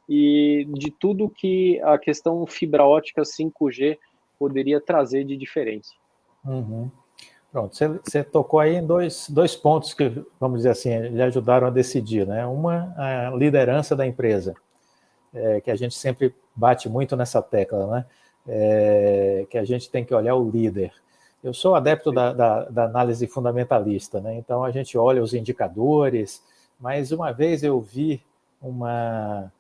e de tudo que a questão fibra ótica 5G poderia trazer de diferente. Uhum. Pronto, você tocou aí em dois pontos que, vamos dizer assim, lhe ajudaram a decidir, né? Uma, a liderança da empresa, que a gente sempre bate muito nessa tecla, né? Que a gente tem que olhar o líder. Eu sou adepto da análise fundamentalista, né? Então a gente olha os indicadores, mas uma vez eu vi uma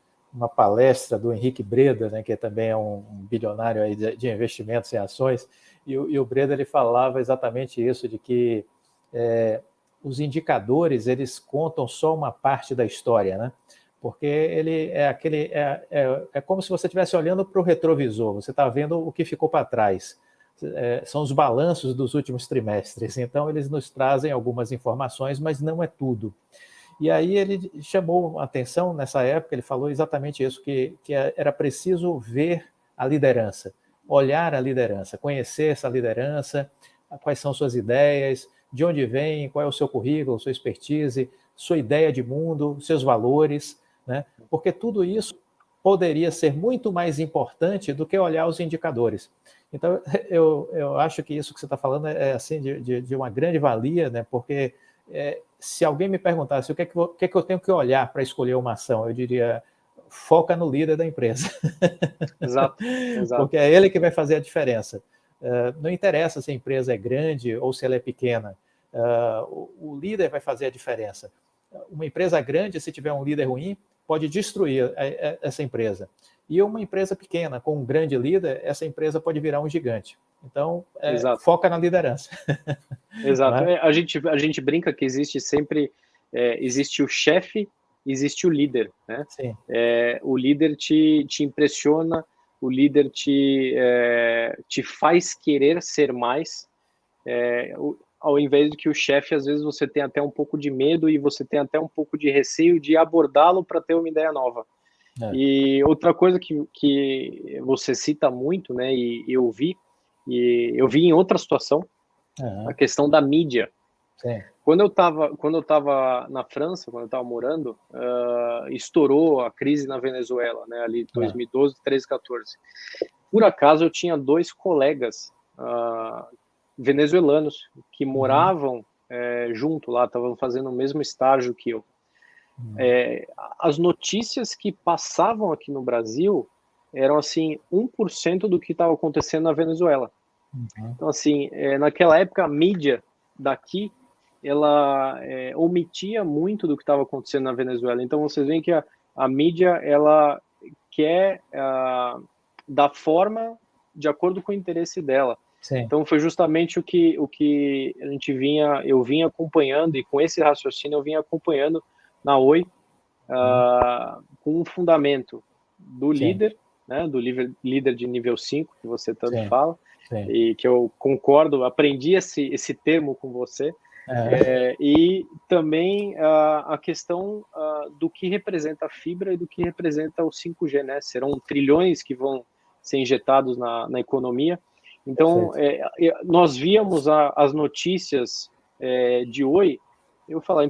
palestra do Henrique Breda, né, que também é um bilionário aí de investimentos em ações, e o Breda ele falava exatamente isso, de que os indicadores eles contam só uma parte da história, né? Porque ele é como se você estivesse olhando para o retrovisor, você está vendo o que ficou para trás. São os balanços dos últimos trimestres, então eles nos trazem algumas informações, mas não é tudo. E aí ele chamou a atenção nessa época, ele falou exatamente isso, que era preciso ver a liderança, olhar a liderança, conhecer essa liderança, quais são suas ideias, de onde vem, qual é o seu currículo, sua expertise, sua ideia de mundo, seus valores, né? Porque tudo isso poderia ser muito mais importante do que olhar os indicadores. Então, eu acho que isso que você está falando é assim, de uma grande valia, né? Porque se alguém me perguntasse o que é que eu tenho que olhar para escolher uma ação, eu diria, foca no líder da empresa. Exato. Porque é ele que vai fazer a diferença. Não interessa se a empresa é grande ou se ela é pequena, o líder vai fazer a diferença. Uma empresa grande, se tiver um líder ruim, pode destruir essa empresa. E uma empresa pequena, com um grande líder, essa empresa pode virar um gigante. Então, foca na liderança. Exato. A gente brinca que existe sempre, existe o chefe, existe o líder, né? Sim. O líder te impressiona, o líder te faz querer ser mais, ao invés de que o chefe, às vezes, você tem até um pouco de medo e você tem até um pouco de receio de abordá-lo para ter uma ideia nova. E outra coisa que você cita muito, né, e eu vi em outra situação, a questão da mídia. Sim. Quando eu estava na França, quando eu estava morando, estourou a crise na Venezuela, né, ali 2012, 13, 14. Por acaso eu tinha 2 colegas venezuelanos que moravam junto lá, estavam fazendo o mesmo estágio que eu. As notícias que passavam aqui no Brasil eram assim 1% do que estava acontecendo na Venezuela. Então, assim, naquela época a mídia daqui ela omitia muito do que estava acontecendo na Venezuela. Então vocês veem que a mídia ela quer dar forma de acordo com o interesse dela. Sim. Então foi justamente o que eu vinha acompanhando, e com esse raciocínio eu vinha acompanhando na Oi, com um fundamento do líder, né, do líder de nível 5, que você tanto fala, e que eu concordo, aprendi esse termo com você, e também a questão do que representa a fibra e do que representa o 5G, né? Serão trilhões que vão ser injetados na economia. Então, nós víamos as notícias de Oi, eu falo,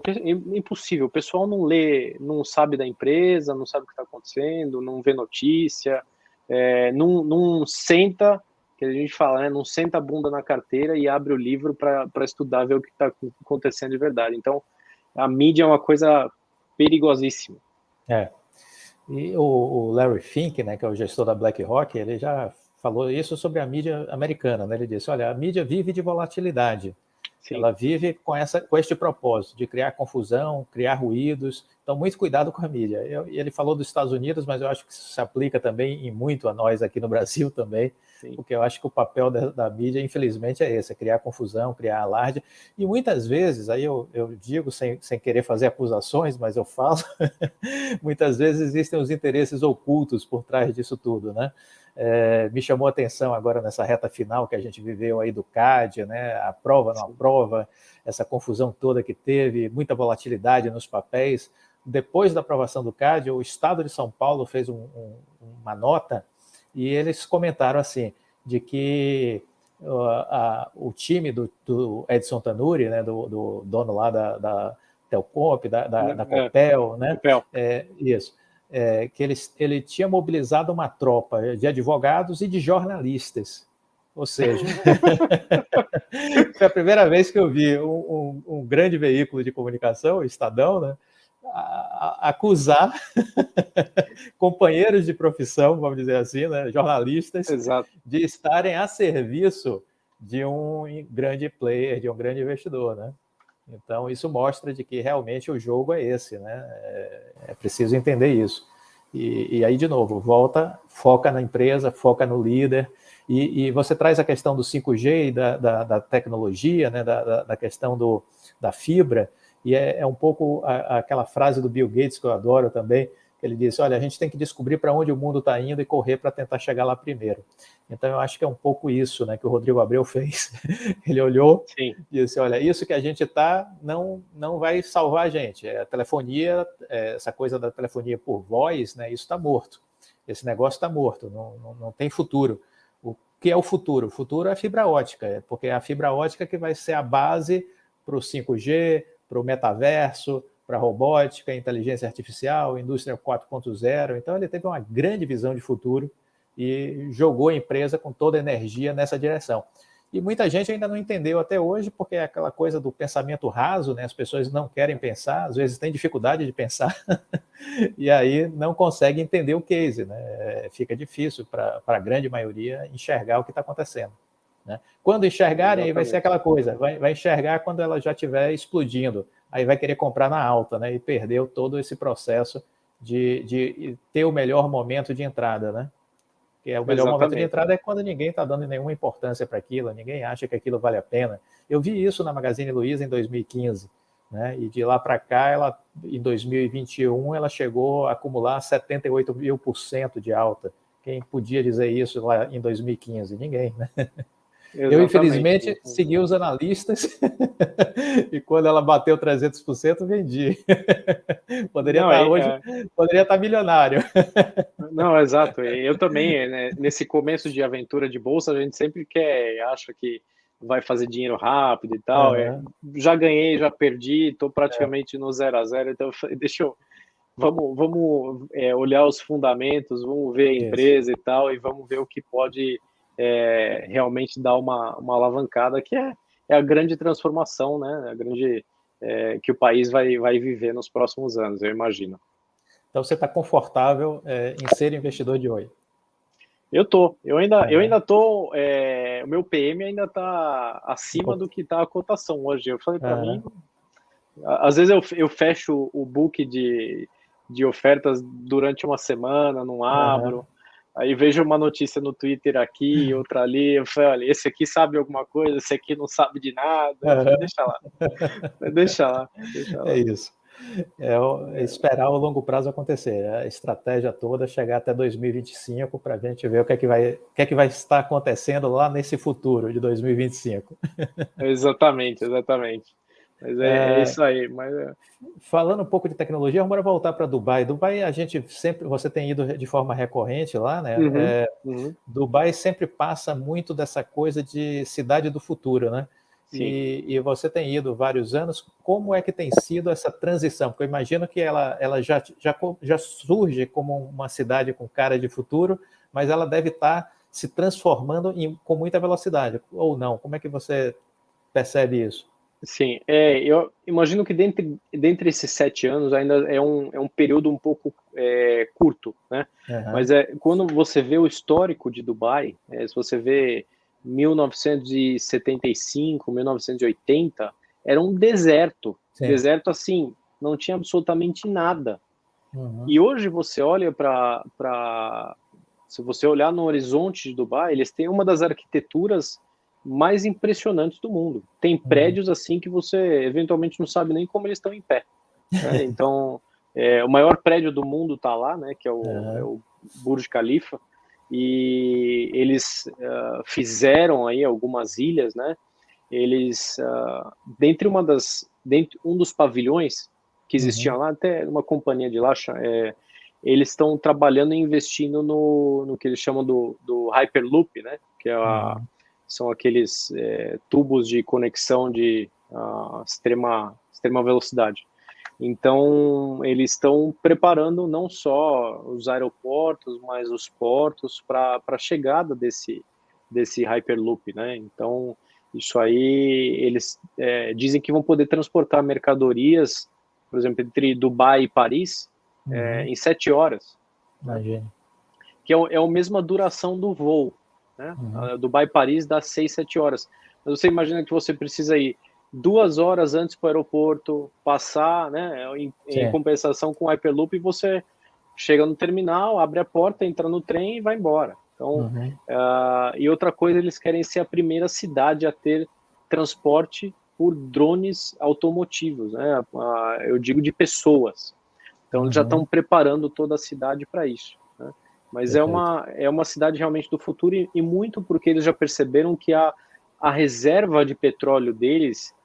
impossível, o pessoal não lê, não sabe da empresa, não sabe o que está acontecendo, não vê notícia, não senta, que a gente fala, né, não senta a bunda na carteira e abre o livro para estudar, ver o que está acontecendo de verdade. Então, a mídia é uma coisa perigosíssima. E o Larry Fink, né, que é o gestor da BlackRock, ele já falou isso sobre a mídia americana, né? Ele disse, olha, a mídia vive de volatilidade. Sim. Ela vive com este propósito de criar confusão, criar ruídos. Então, muito cuidado com a mídia. Ele falou dos Estados Unidos, mas eu acho que isso se aplica também muito a nós aqui no Brasil também. Sim. Porque eu acho que o papel da mídia, infelizmente, é esse, é criar confusão, criar alarde, e muitas vezes, aí eu digo sem querer fazer acusações, mas eu falo, muitas vezes existem os interesses ocultos por trás disso tudo, né? Me chamou a atenção agora nessa reta final que a gente viveu aí do CAD, né? A prova, não aprova, essa confusão toda que teve, muita volatilidade nos papéis. Depois da aprovação do CAD, o Estado de São Paulo fez uma nota e eles comentaram assim, de que o time do Edson Tanuri, né, do dono lá da Telcomp, da Copel, né? Copel. Isso. Que ele tinha mobilizado uma tropa de advogados e de jornalistas. Ou seja, foi a primeira vez que eu vi um grande veículo de comunicação, o Estadão, né, acusar companheiros de profissão, vamos dizer assim, né, jornalistas, Exato, de estarem a serviço de um grande player, de um grande investidor, né? Então, isso mostra de que realmente o jogo é esse, né? É preciso entender isso. E aí, de novo, foca na empresa, foca no líder, e você traz a questão do 5G e da tecnologia, né? da questão da fibra, e é um pouco aquela frase do Bill Gates que eu adoro também, que ele disse, olha, a gente tem que descobrir para onde o mundo está indo e correr para tentar chegar lá primeiro. Então, eu acho que é um pouco isso, né, que o Rodrigo Abreu fez. Ele olhou e disse, olha, isso que a gente está não vai salvar a gente. A telefonia, essa coisa da telefonia por voz, né, isso está morto. Esse negócio está morto, não tem futuro. O que é o futuro? O futuro é a fibra ótica, porque é a fibra ótica que vai ser a base para o 5G, para o metaverso, para a robótica, inteligência artificial, indústria 4.0. Então, ele teve uma grande visão de futuro e jogou a empresa com toda a energia nessa direção. E muita gente ainda não entendeu até hoje, porque é aquela coisa do pensamento raso, né? As pessoas não querem pensar, às vezes têm dificuldade de pensar, e aí não conseguem entender o case, né? Fica difícil para a grande maioria enxergar o que está acontecendo. Né? Quando enxergarem, aí vai ser aquela coisa, vai enxergar quando ela já estiver explodindo, aí vai querer comprar na alta, né? E perdeu todo esse processo de ter o melhor momento de entrada, né? Que o melhor momento de entrada é quando ninguém está dando nenhuma importância para aquilo, ninguém acha que aquilo vale a pena. Eu vi isso na Magazine Luiza em 2015, né? E de lá para cá, ela, em 2021, ela chegou a acumular 78.000% de alta. Quem podia dizer isso lá em 2015? Ninguém, né? Exatamente. Eu, infelizmente, segui os analistas e quando ela bateu 300%, vendi. Poderia estar milionário. Não, exato. Eu também, né, nesse começo de aventura de bolsa, a gente sempre acha que vai fazer dinheiro rápido e tal. Já ganhei, já perdi, estou praticamente no 0 a 0. Então, vamos olhar os fundamentos, vamos ver a empresa e tal, e vamos ver o que pode realmente dar uma alavancada, que é a grande transformação, né? A grande que o país vai viver nos próximos anos, eu imagino. Então você está confortável em ser investidor de Oi? Eu ainda tô, o meu PM ainda está acima do que está a cotação hoje. Eu falei para mim, às vezes eu fecho o book de ofertas durante uma semana, não abro. Aí vejo uma notícia no Twitter aqui, outra ali, eu falei, olha, esse aqui sabe alguma coisa, esse aqui não sabe de nada, falei, deixa lá. É isso. Esperar o longo prazo acontecer, a estratégia toda chegar até 2025 para a gente ver o que é que vai estar acontecendo lá nesse futuro de 2025. Exatamente. Mas é isso aí. Falando um pouco de tecnologia, vamos voltar para Dubai. Dubai, você tem ido de forma recorrente lá, né? Dubai sempre passa muito dessa coisa de cidade do futuro, né? E você tem ido vários anos. Como é que tem sido essa transição? Porque eu imagino que ela já surge como uma cidade com cara de futuro, mas ela deve estar se transformando com muita velocidade, ou não? Como é que você percebe isso? Sim, eu imagino que dentre esses 7 anos ainda é um período um pouco curto, né? Mas quando você vê o histórico de Dubai, se você vê 1975, 1980, era um deserto. Deserto assim, não tinha absolutamente nada. E hoje você olha para se você olhar no horizonte de Dubai, eles têm uma das arquiteturas mais impressionantes do mundo. Tem prédios assim que você eventualmente não sabe nem como eles estão em pé, né? Então, o maior prédio do mundo está lá, né? Que é o Burj Khalifa, e eles fizeram aí algumas ilhas, né? Eles, dentre um dos pavilhões que existiam lá, até uma companhia de lá, eles estão trabalhando e investindo no que eles chamam do Hyperloop, né? Que são aqueles tubos de conexão de extrema velocidade. Então, eles estão preparando não só os aeroportos, mas os portos para a chegada desse Hyperloop, né? Então, isso aí, eles dizem que vão poder transportar mercadorias, por exemplo, entre Dubai e Paris, em 7 horas. Imagina. Né? Que é a mesma duração do voo. Né? Dubai-Paris dá 6, 7 horas. Mas você imagina que você precisa ir 2 horas antes para o aeroporto, passar, né, em compensação com o Hyperloop, e você chega no terminal, abre a porta, entra no trem e vai embora. Então, e outra coisa, eles querem ser a primeira cidade a ter transporte por drones automotivos, né? Eu digo de pessoas. Então, eles já estão preparando toda a cidade para isso. Né? Mas é uma cidade realmente do futuro, e muito porque eles já perceberam que a reserva de petróleo deles,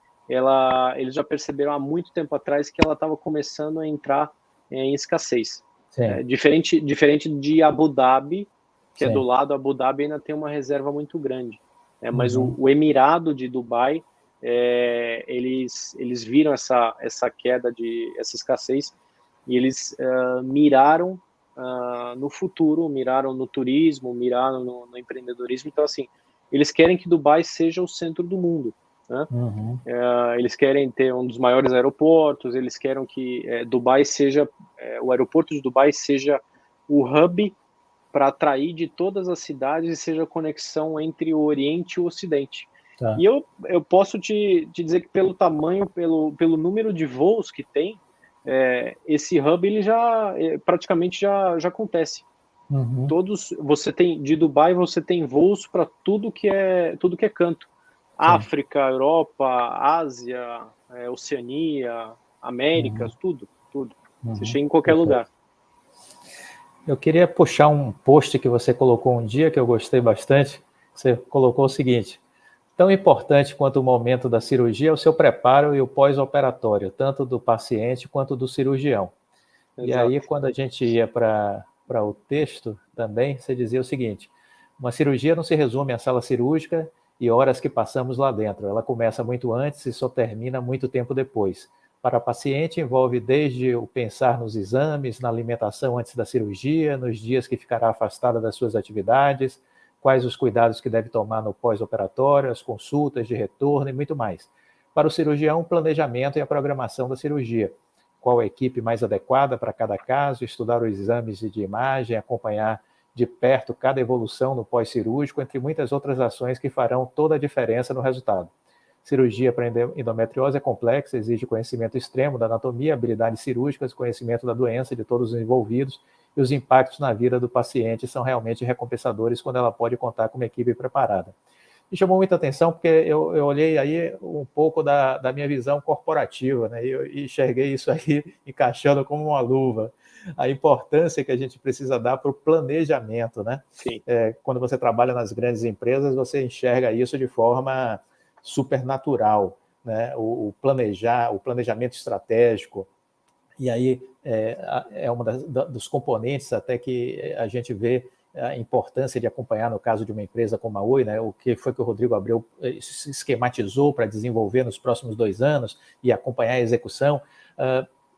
eles já perceberam há muito tempo atrás que ela estava começando a entrar em escassez. Diferente de Abu Dhabi, que é do lado. Abu Dhabi ainda tem uma reserva muito grande. Mas o Emirado de Dubai, eles viram essa queda, essa escassez, e eles miraram no futuro, miraram no turismo, miraram no empreendedorismo. Então, assim, eles querem que Dubai seja o centro do mundo. Né? Eles querem ter um dos maiores aeroportos, eles querem que Dubai seja, o aeroporto de Dubai seja o hub para atrair de todas as cidades e seja a conexão entre o Oriente e o Ocidente. E eu posso te dizer que pelo tamanho, pelo número de voos que tem, esse hub ele praticamente já acontece. Você tem de Dubai, você tem voos para tudo que é canto. África, Europa, Ásia, Oceania, Américas, tudo. Você chega em qualquer lugar. Eu queria puxar um post que você colocou um dia, que eu gostei bastante. Você colocou o seguinte: tão importante quanto o momento da cirurgia é o seu preparo e o pós-operatório, tanto do paciente quanto do cirurgião. Exato. E aí, quando a gente ia para o texto também, você dizia o seguinte: uma cirurgia não se resume à sala cirúrgica e horas que passamos lá dentro. Ela começa muito antes e só termina muito tempo depois. Para a paciente, envolve desde o pensar nos exames, na alimentação antes da cirurgia, nos dias que ficará afastada das suas atividades, quais os cuidados que deve tomar no pós-operatório, as consultas de retorno e muito mais. Para o cirurgião, o planejamento e a programação da cirurgia. Qual a equipe mais adequada para cada caso, estudar os exames de imagem, acompanhar de perto cada evolução no pós-cirúrgico, entre muitas outras ações que farão toda a diferença no resultado. Cirurgia para endometriose é complexa, exige conhecimento extremo da anatomia, habilidades cirúrgicas, conhecimento da doença de todos os envolvidos, e os impactos na vida do paciente são realmente recompensadores quando ela pode contar com uma equipe preparada. Me chamou muita atenção porque eu olhei aí um pouco da minha visão corporativa, né? E enxerguei isso aí encaixando como uma luva. A importância que a gente precisa dar para o planejamento, né? Sim. Quando você trabalha nas grandes empresas, você enxerga isso de forma supernatural, né? O planejamento estratégico. E aí é um dos componentes até que a gente vê a importância de acompanhar no caso de uma empresa como a Oi, né? O que foi que o Rodrigo Abreu esquematizou para desenvolver nos próximos 2 anos e acompanhar a execução.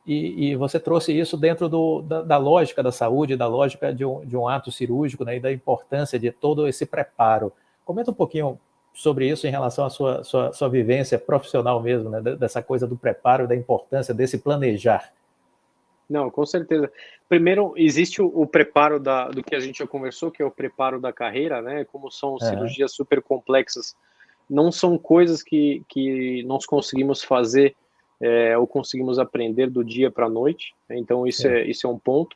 E você trouxe isso dentro da lógica da saúde, da lógica de um ato cirúrgico, né? E da importância de todo esse preparo. Comenta um pouquinho sobre isso em relação à sua vivência profissional mesmo, né? Dessa coisa do preparo, da importância desse planejar. Não, com certeza. Primeiro, existe o preparo do que a gente já conversou, que é o preparo da carreira, né? Como são cirurgias super complexas, não são coisas que nós conseguimos fazer ou conseguimos aprender do dia para a noite. Então, isso é um ponto.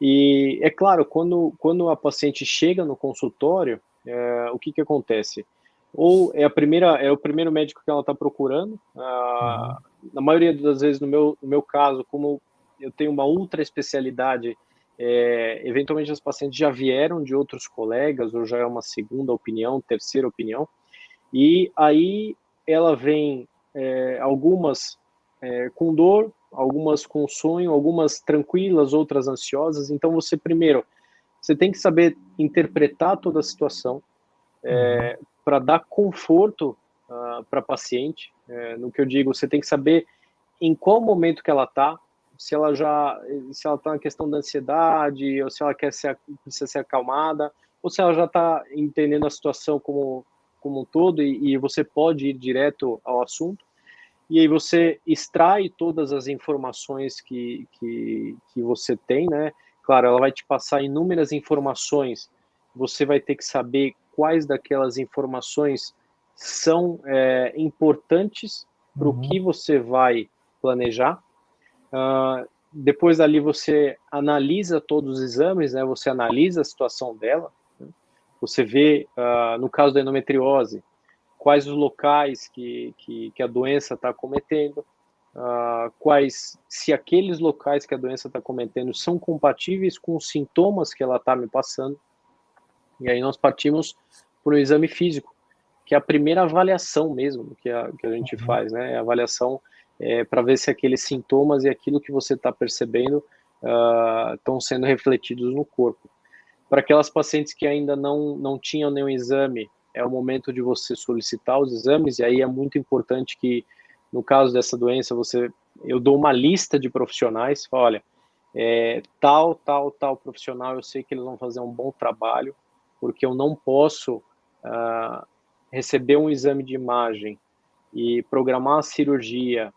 E é claro, quando a paciente chega no consultório, o que acontece? Ou é o primeiro médico que ela está procurando. Na maioria das vezes, no meu caso, como eu tenho uma ultra especialidade, eventualmente as pacientes já vieram de outros colegas, ou já é uma segunda opinião, terceira opinião, e aí ela vem, algumas com dor, algumas com sonho, algumas tranquilas, outras ansiosas. Então você tem que saber interpretar toda a situação, para dar conforto para a paciente. No que eu digo, você tem que saber em qual momento que ela está, se ela está na questão da ansiedade, ou se ela precisa ser acalmada, ou se ela já está entendendo a situação como um todo, e você pode ir direto ao assunto. E aí você extrai todas as informações que você tem, né? Claro, ela vai te passar inúmeras informações, você vai ter que saber quais daquelas informações são importantes para o que você vai planejar. Depois dali você analisa todos os exames, né? Você analisa a situação dela, né? Você vê, no caso da endometriose, quais os locais que a doença está cometendo, se aqueles locais que a doença está cometendo são compatíveis com os sintomas que ela está me passando. E aí nós partimos para o exame físico, que é a primeira avaliação mesmo que a gente faz, né? A avaliação para ver se aqueles sintomas e aquilo que você está percebendo estão sendo refletidos no corpo. Para aquelas pacientes que ainda não tinham nenhum exame, é o momento de você solicitar os exames, e aí é muito importante que, no caso dessa doença, eu dou uma lista de profissionais, olha, tal profissional, eu sei que eles vão fazer um bom trabalho, porque eu não posso receber um exame de imagem e programar a cirurgia,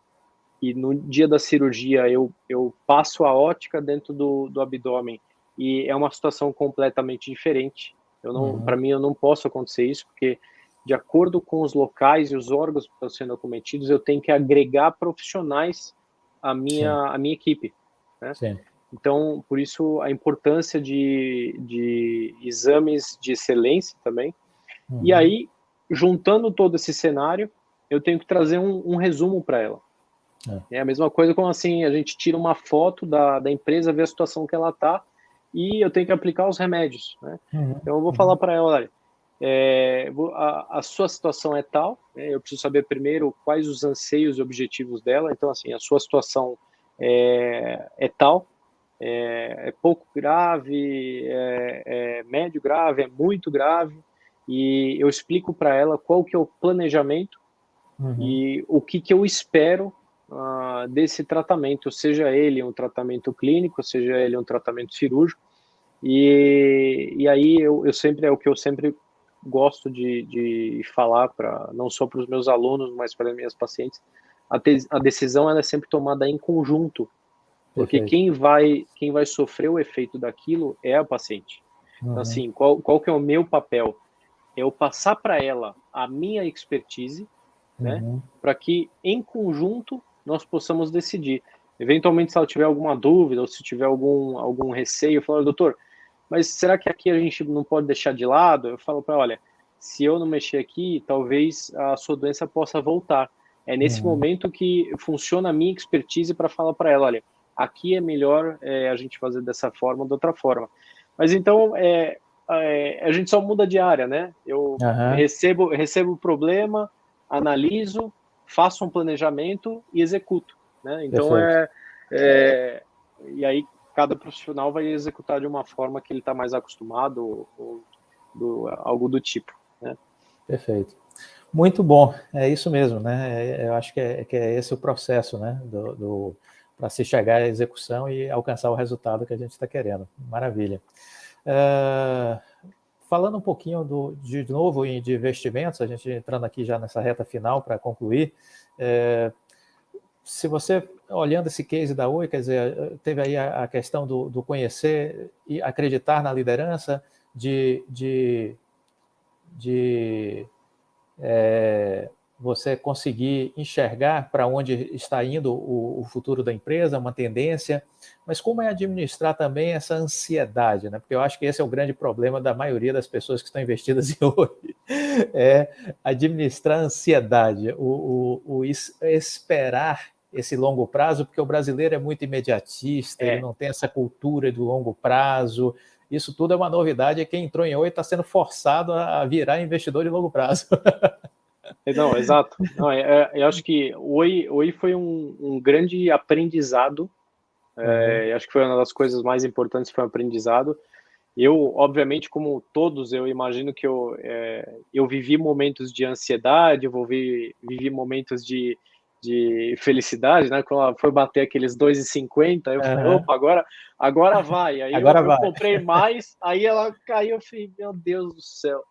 e no dia da cirurgia eu passo a ótica dentro do abdômen, e é uma situação completamente diferente. Para mim, eu não posso acontecer isso, porque de acordo com os locais e os órgãos que estão sendo acometidos, eu tenho que agregar profissionais à minha equipe, né? Sim. Então, por isso, a importância de exames de excelência também. E aí, juntando todo esse cenário, eu tenho que trazer um resumo para ela. É a mesma coisa como assim, a gente tira uma foto da empresa, vê a situação que ela está, e eu tenho que aplicar os remédios, né? Então eu vou falar para ela, olha, a sua situação é tal, né? Eu preciso saber primeiro quais os anseios e objetivos dela. Então assim, a sua situação é tal, é pouco grave, médio grave, é muito grave, e eu explico para ela qual que é o planejamento e o que eu espero desse tratamento, seja ele um tratamento clínico, seja ele um tratamento cirúrgico. E aí eu sempre, é o que eu sempre gosto de falar, não só para os meus alunos, mas para as minhas pacientes, a decisão ela é sempre tomada em conjunto, porque quem vai sofrer o efeito daquilo é a paciente. Então, assim, qual que é o meu papel? É eu passar para ela a minha expertise, né, para que em conjunto nós possamos decidir. Eventualmente, se ela tiver alguma dúvida ou se tiver algum receio, eu falo, doutor, mas será que aqui a gente não pode deixar de lado? Eu falo para ela, olha, se eu não mexer aqui, talvez a sua doença possa voltar. É nesse momento que funciona a minha expertise para falar para ela, olha, aqui é melhor a gente fazer dessa forma ou de outra forma. Mas então, a gente só muda de área, né? Eu recebo o problema, analiso, faço um planejamento e executo, né? Então, e aí cada profissional vai executar de uma forma que ele está mais acostumado, ou algo do tipo, né? Perfeito. Muito bom, é isso mesmo, né? Eu acho que é esse o processo, né? Para se chegar à execução e alcançar o resultado que a gente está querendo. Maravilha. Falando um pouquinho de novo de investimentos, a gente entrando aqui já nessa reta final para concluir, se você, olhando esse case da Oi, quer dizer, teve aí a questão do conhecer e acreditar na liderança, de você conseguir enxergar para onde está indo o futuro da empresa, uma tendência, mas como é administrar também essa ansiedade, né? Porque eu acho que esse é o grande problema da maioria das pessoas que estão investidas em hoje, é administrar a ansiedade, o esperar esse longo prazo, porque o brasileiro é muito imediatista, ele não tem essa cultura do longo prazo. Isso tudo é uma novidade, e quem entrou em Oi está sendo forçado a virar investidor de longo prazo. Não, exato. Não, eu acho que Oi foi um grande aprendizado. Acho que foi uma das coisas mais importantes, foi o aprendizado. Eu, obviamente, como todos, eu imagino que eu vivi momentos de ansiedade, vivi momentos de felicidade, né? Quando ela foi bater aqueles 2,50, eu falei, opa, agora vai. Aí agora eu comprei mais, aí ela caiu, eu falei, meu Deus do céu.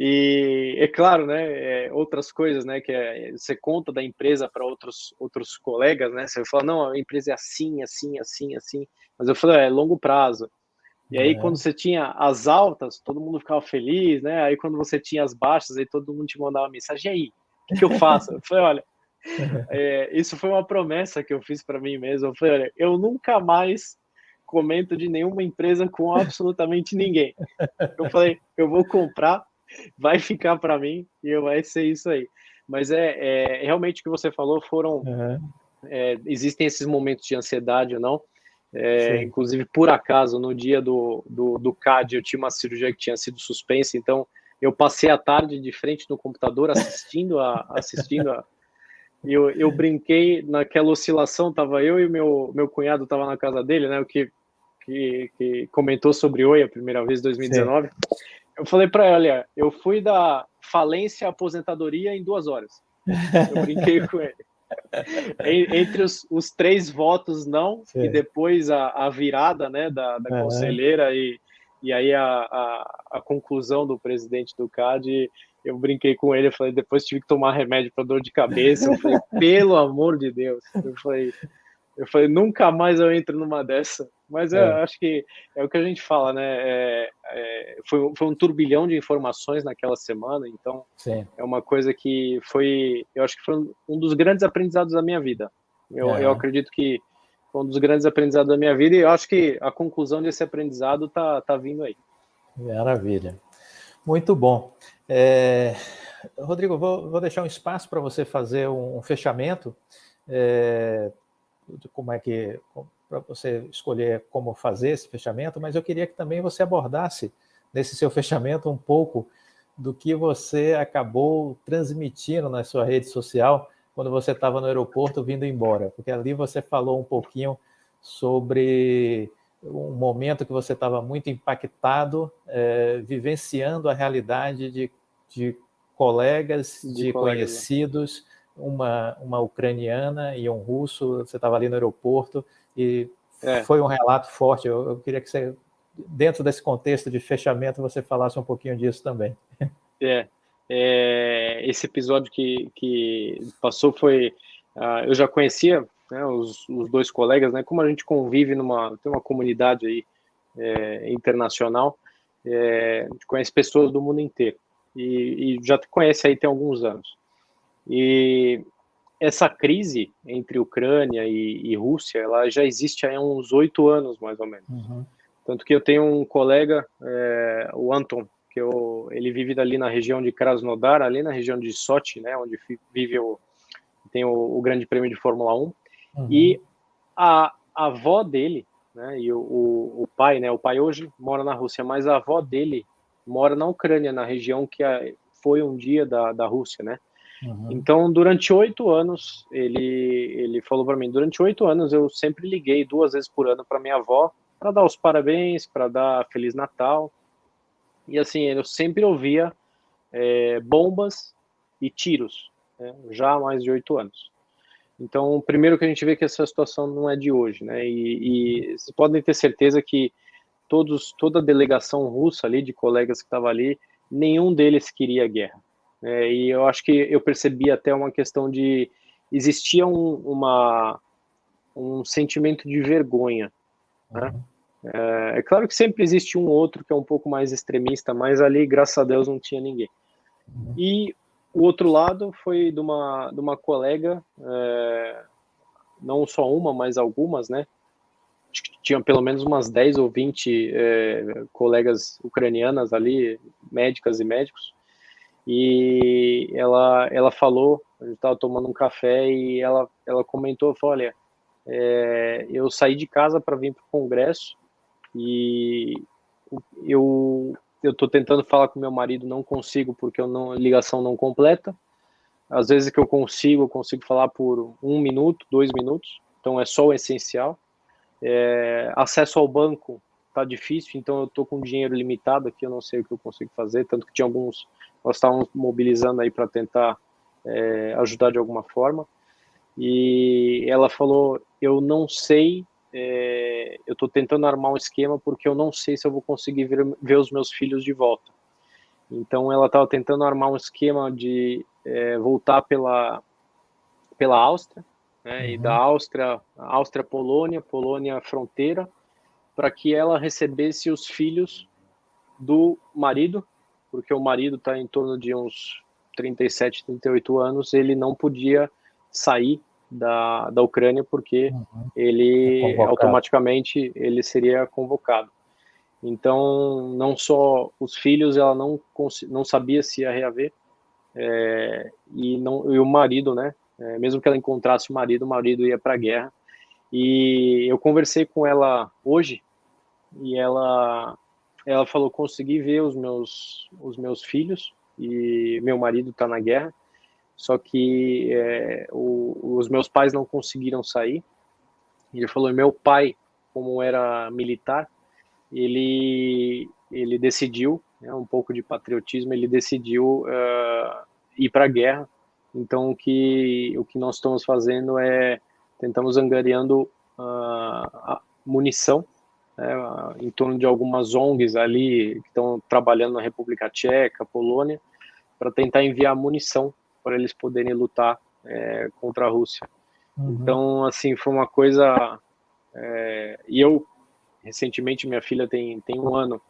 E é claro, né, outras coisas, né, que você conta da empresa para outros colegas, né, você fala, não, a empresa é assim, assim, assim, assim, mas eu falei, é longo prazo. E aí, quando você tinha as altas, todo mundo ficava feliz, né, aí quando você tinha as baixas, aí todo mundo te mandava mensagem, e aí, o que eu faço? Eu falei, olha, isso foi uma promessa que eu fiz para mim mesmo, eu falei, olha, eu nunca mais comento de nenhuma empresa com absolutamente ninguém. Eu falei, eu vou comprar, vai ficar para mim e vai ser isso aí. Mas realmente o que você falou existem esses momentos de ansiedade ou não. Inclusive, por acaso, no dia do CAD, eu tinha uma cirurgia que tinha sido suspensa, então eu passei a tarde de frente no computador assistindo e eu brinquei naquela oscilação, tava eu e meu cunhado tava na casa dele, né, o que comentou sobre Oi a primeira vez em 2019. Eu falei para ela, olha, eu fui da falência à aposentadoria em 2 horas. Eu brinquei com ele. Entre os 3 votos não, e depois a virada, né, da conselheira e aí a conclusão do presidente do CAD, eu brinquei com ele, eu falei, depois tive que tomar remédio para dor de cabeça, eu falei, pelo amor de Deus, eu falei, nunca mais eu entro numa dessa. Mas eu acho que é o que a gente fala, né? Foi um turbilhão de informações naquela semana, então é uma coisa que eu acho que foi um dos grandes aprendizados da minha vida. Eu acredito que foi um dos grandes aprendizados da minha vida e eu acho que a conclusão desse aprendizado tá vindo aí. Maravilha. Muito bom. Rodrigo, vou deixar um espaço para você fazer um fechamento. Como é que para você escolher como fazer esse fechamento, mas eu queria que também você abordasse nesse seu fechamento um pouco do que você acabou transmitindo na sua rede social quando você estava no aeroporto vindo embora, porque ali você falou um pouquinho sobre um momento que você estava muito impactado, vivenciando a realidade de colegas, de conhecidos, uma ucraniana e um russo. Você estava ali no aeroporto e foi um relato forte. Eu queria que você, dentro desse contexto de fechamento, você falasse um pouquinho disso também. Esse episódio que passou foi... eu já conhecia, né, os 2 colegas, né, como a gente convive tem uma comunidade aí internacional, a gente conhece pessoas do mundo inteiro e já conhece aí tem alguns anos. E essa crise entre Ucrânia e Rússia, ela já existe há uns 8 anos, mais ou menos. Tanto que eu tenho um colega, o Anton, que ele vive ali na região de Krasnodar, ali na região de Sochi, né, onde tem o Grande Prêmio de Fórmula 1. E a avó dele, né, e o pai, né, o pai hoje mora na Rússia, mas a avó dele mora na Ucrânia, na região que foi um dia da Rússia, né? Então, durante 8 anos, ele falou para mim, durante 8 anos eu sempre liguei 2 vezes por ano para minha avó, para dar os parabéns, para dar Feliz Natal. E assim, eu sempre ouvia bombas e tiros, né, já há mais de 8 anos. Então, primeiro que a gente vê que essa situação não é de hoje, né? E vocês podem ter certeza que toda a delegação russa ali, de colegas que estavam ali, nenhum deles queria guerra. E eu acho que eu percebi até uma questão de... Existia um sentimento de vergonha, né? É claro que sempre existe um outro que é um pouco mais extremista, mas ali, graças a Deus, não tinha ninguém. E o outro lado foi de uma colega, não só uma, mas algumas, né? Acho que tinha pelo menos umas 10 ou 20 colegas ucranianas ali, médicas e médicos, e ela falou, a gente estava tomando um café e ela comentou, falou, olha, eu saí de casa para vir para o congresso e eu estou tentando falar com meu marido, não consigo porque a ligação não completa. Às vezes que eu consigo falar por 1 minuto, 2 minutos, então é só o essencial. Acesso ao banco tá difícil, então eu estou com dinheiro limitado aqui, eu não sei o que eu consigo fazer, tanto que tinha alguns, nós estávamos mobilizando aí para tentar ajudar de alguma forma. E ela falou, eu não sei, eu estou tentando armar um esquema porque eu não sei se eu vou conseguir ver os meus filhos de volta. Então ela estava tentando armar um esquema de voltar pela Áustria, né, e da Áustria, Polônia, fronteira, para que ela recebesse os filhos do marido, porque o marido está em torno de uns 37, 38 anos, ele não podia sair da Ucrânia porque ele automaticamente ele seria convocado. Então, não só os filhos, ela não sabia se ia reaver, e o marido, né? Mesmo que ela encontrasse o marido ia para a guerra. E eu conversei com ela hoje e ela falou, consegui ver os meus filhos e meu marido está na guerra, só que os meus pais não conseguiram sair. Ele falou, meu pai, como era militar, ele decidiu, né, um pouco de patriotismo, ele decidiu ir para a guerra. Então o que nós estamos fazendo tentamos angariando munição, né, em torno de algumas ONGs ali que estão trabalhando na República Tcheca, Polônia, para tentar enviar munição para eles poderem lutar contra a Rússia. Então, assim, foi uma coisa... e eu, recentemente, minha filha tem 1 ano,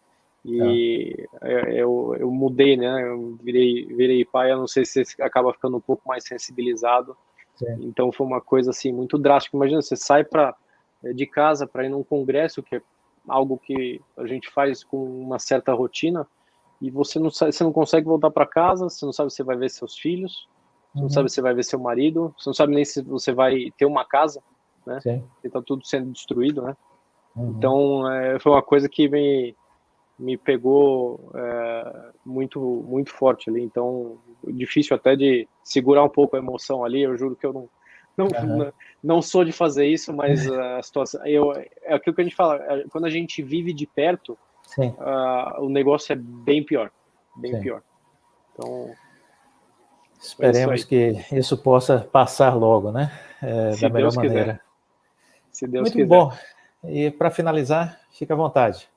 e eu mudei, né? Eu virei pai, eu não sei se você acaba ficando um pouco mais sensibilizado. Sim. Então foi uma coisa assim muito drástica. Imagina, você sai de casa para ir num congresso, que é algo que a gente faz com uma certa rotina, e você não consegue voltar para casa, você não sabe se você vai ver seus filhos, você não sabe se você vai ver seu marido, você não sabe nem se você vai ter uma casa, né? Sim. Porque tá tudo sendo destruído, né? Então foi uma coisa que me pegou muito, muito forte ali. Então, difícil até de segurar um pouco a emoção ali. Eu juro que eu não sou de fazer isso, mas a situação... é aquilo que a gente fala, quando a gente vive de perto, o negócio é bem pior. Bem pior. Então... esperemos que isso possa passar logo, né? Da melhor maneira. Se Deus muito quiser. Bom. E para finalizar, fica à vontade.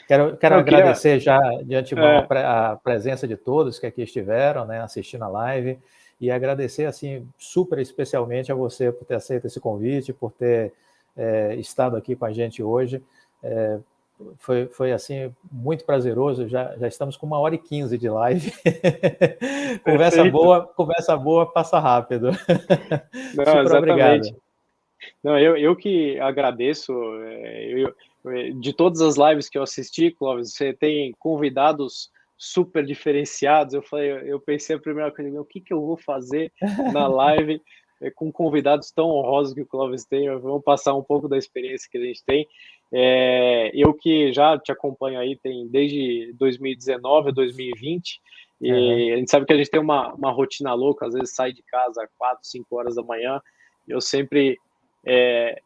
Quero agradecer já de antemão a presença de todos que aqui estiveram, né, assistindo a live, e agradecer assim super especialmente a você por ter aceito esse convite, por ter estado aqui com a gente hoje. Foi assim muito prazeroso. Já estamos com 1h15 de live. Conversa boa passa rápido. Não, super exatamente. Obrigado. Não, eu que agradeço. De todas as lives que eu assisti, Clóvis, você tem convidados super diferenciados. Eu pensei a primeira coisa, o que eu vou fazer na live com convidados tão honrosos que o Clóvis tem? Vamos passar um pouco da experiência que a gente tem. Eu que já te acompanho aí desde 2019 a 2020, e a gente sabe que a gente tem uma rotina louca, às vezes sai de casa às 4, 5 horas da manhã. Eu sempre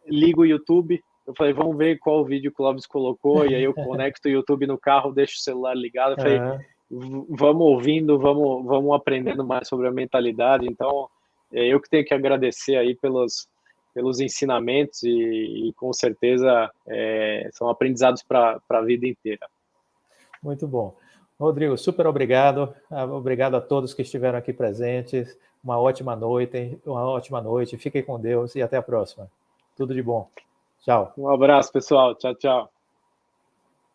ligo o YouTube. Eu falei, vamos ver qual vídeo o Clóvis colocou, e aí eu conecto o YouTube no carro, deixo o celular ligado. Eu falei, vamos ouvindo, vamos aprendendo mais sobre a mentalidade. Então, eu que tenho que agradecer aí pelos ensinamentos, e com certeza são aprendizados para a vida inteira. Muito bom. Rodrigo, super obrigado. Obrigado a todos que estiveram aqui presentes. Uma ótima noite. Fiquem com Deus e até a próxima. Tudo de bom. Tchau. Um abraço, pessoal. Tchau, tchau.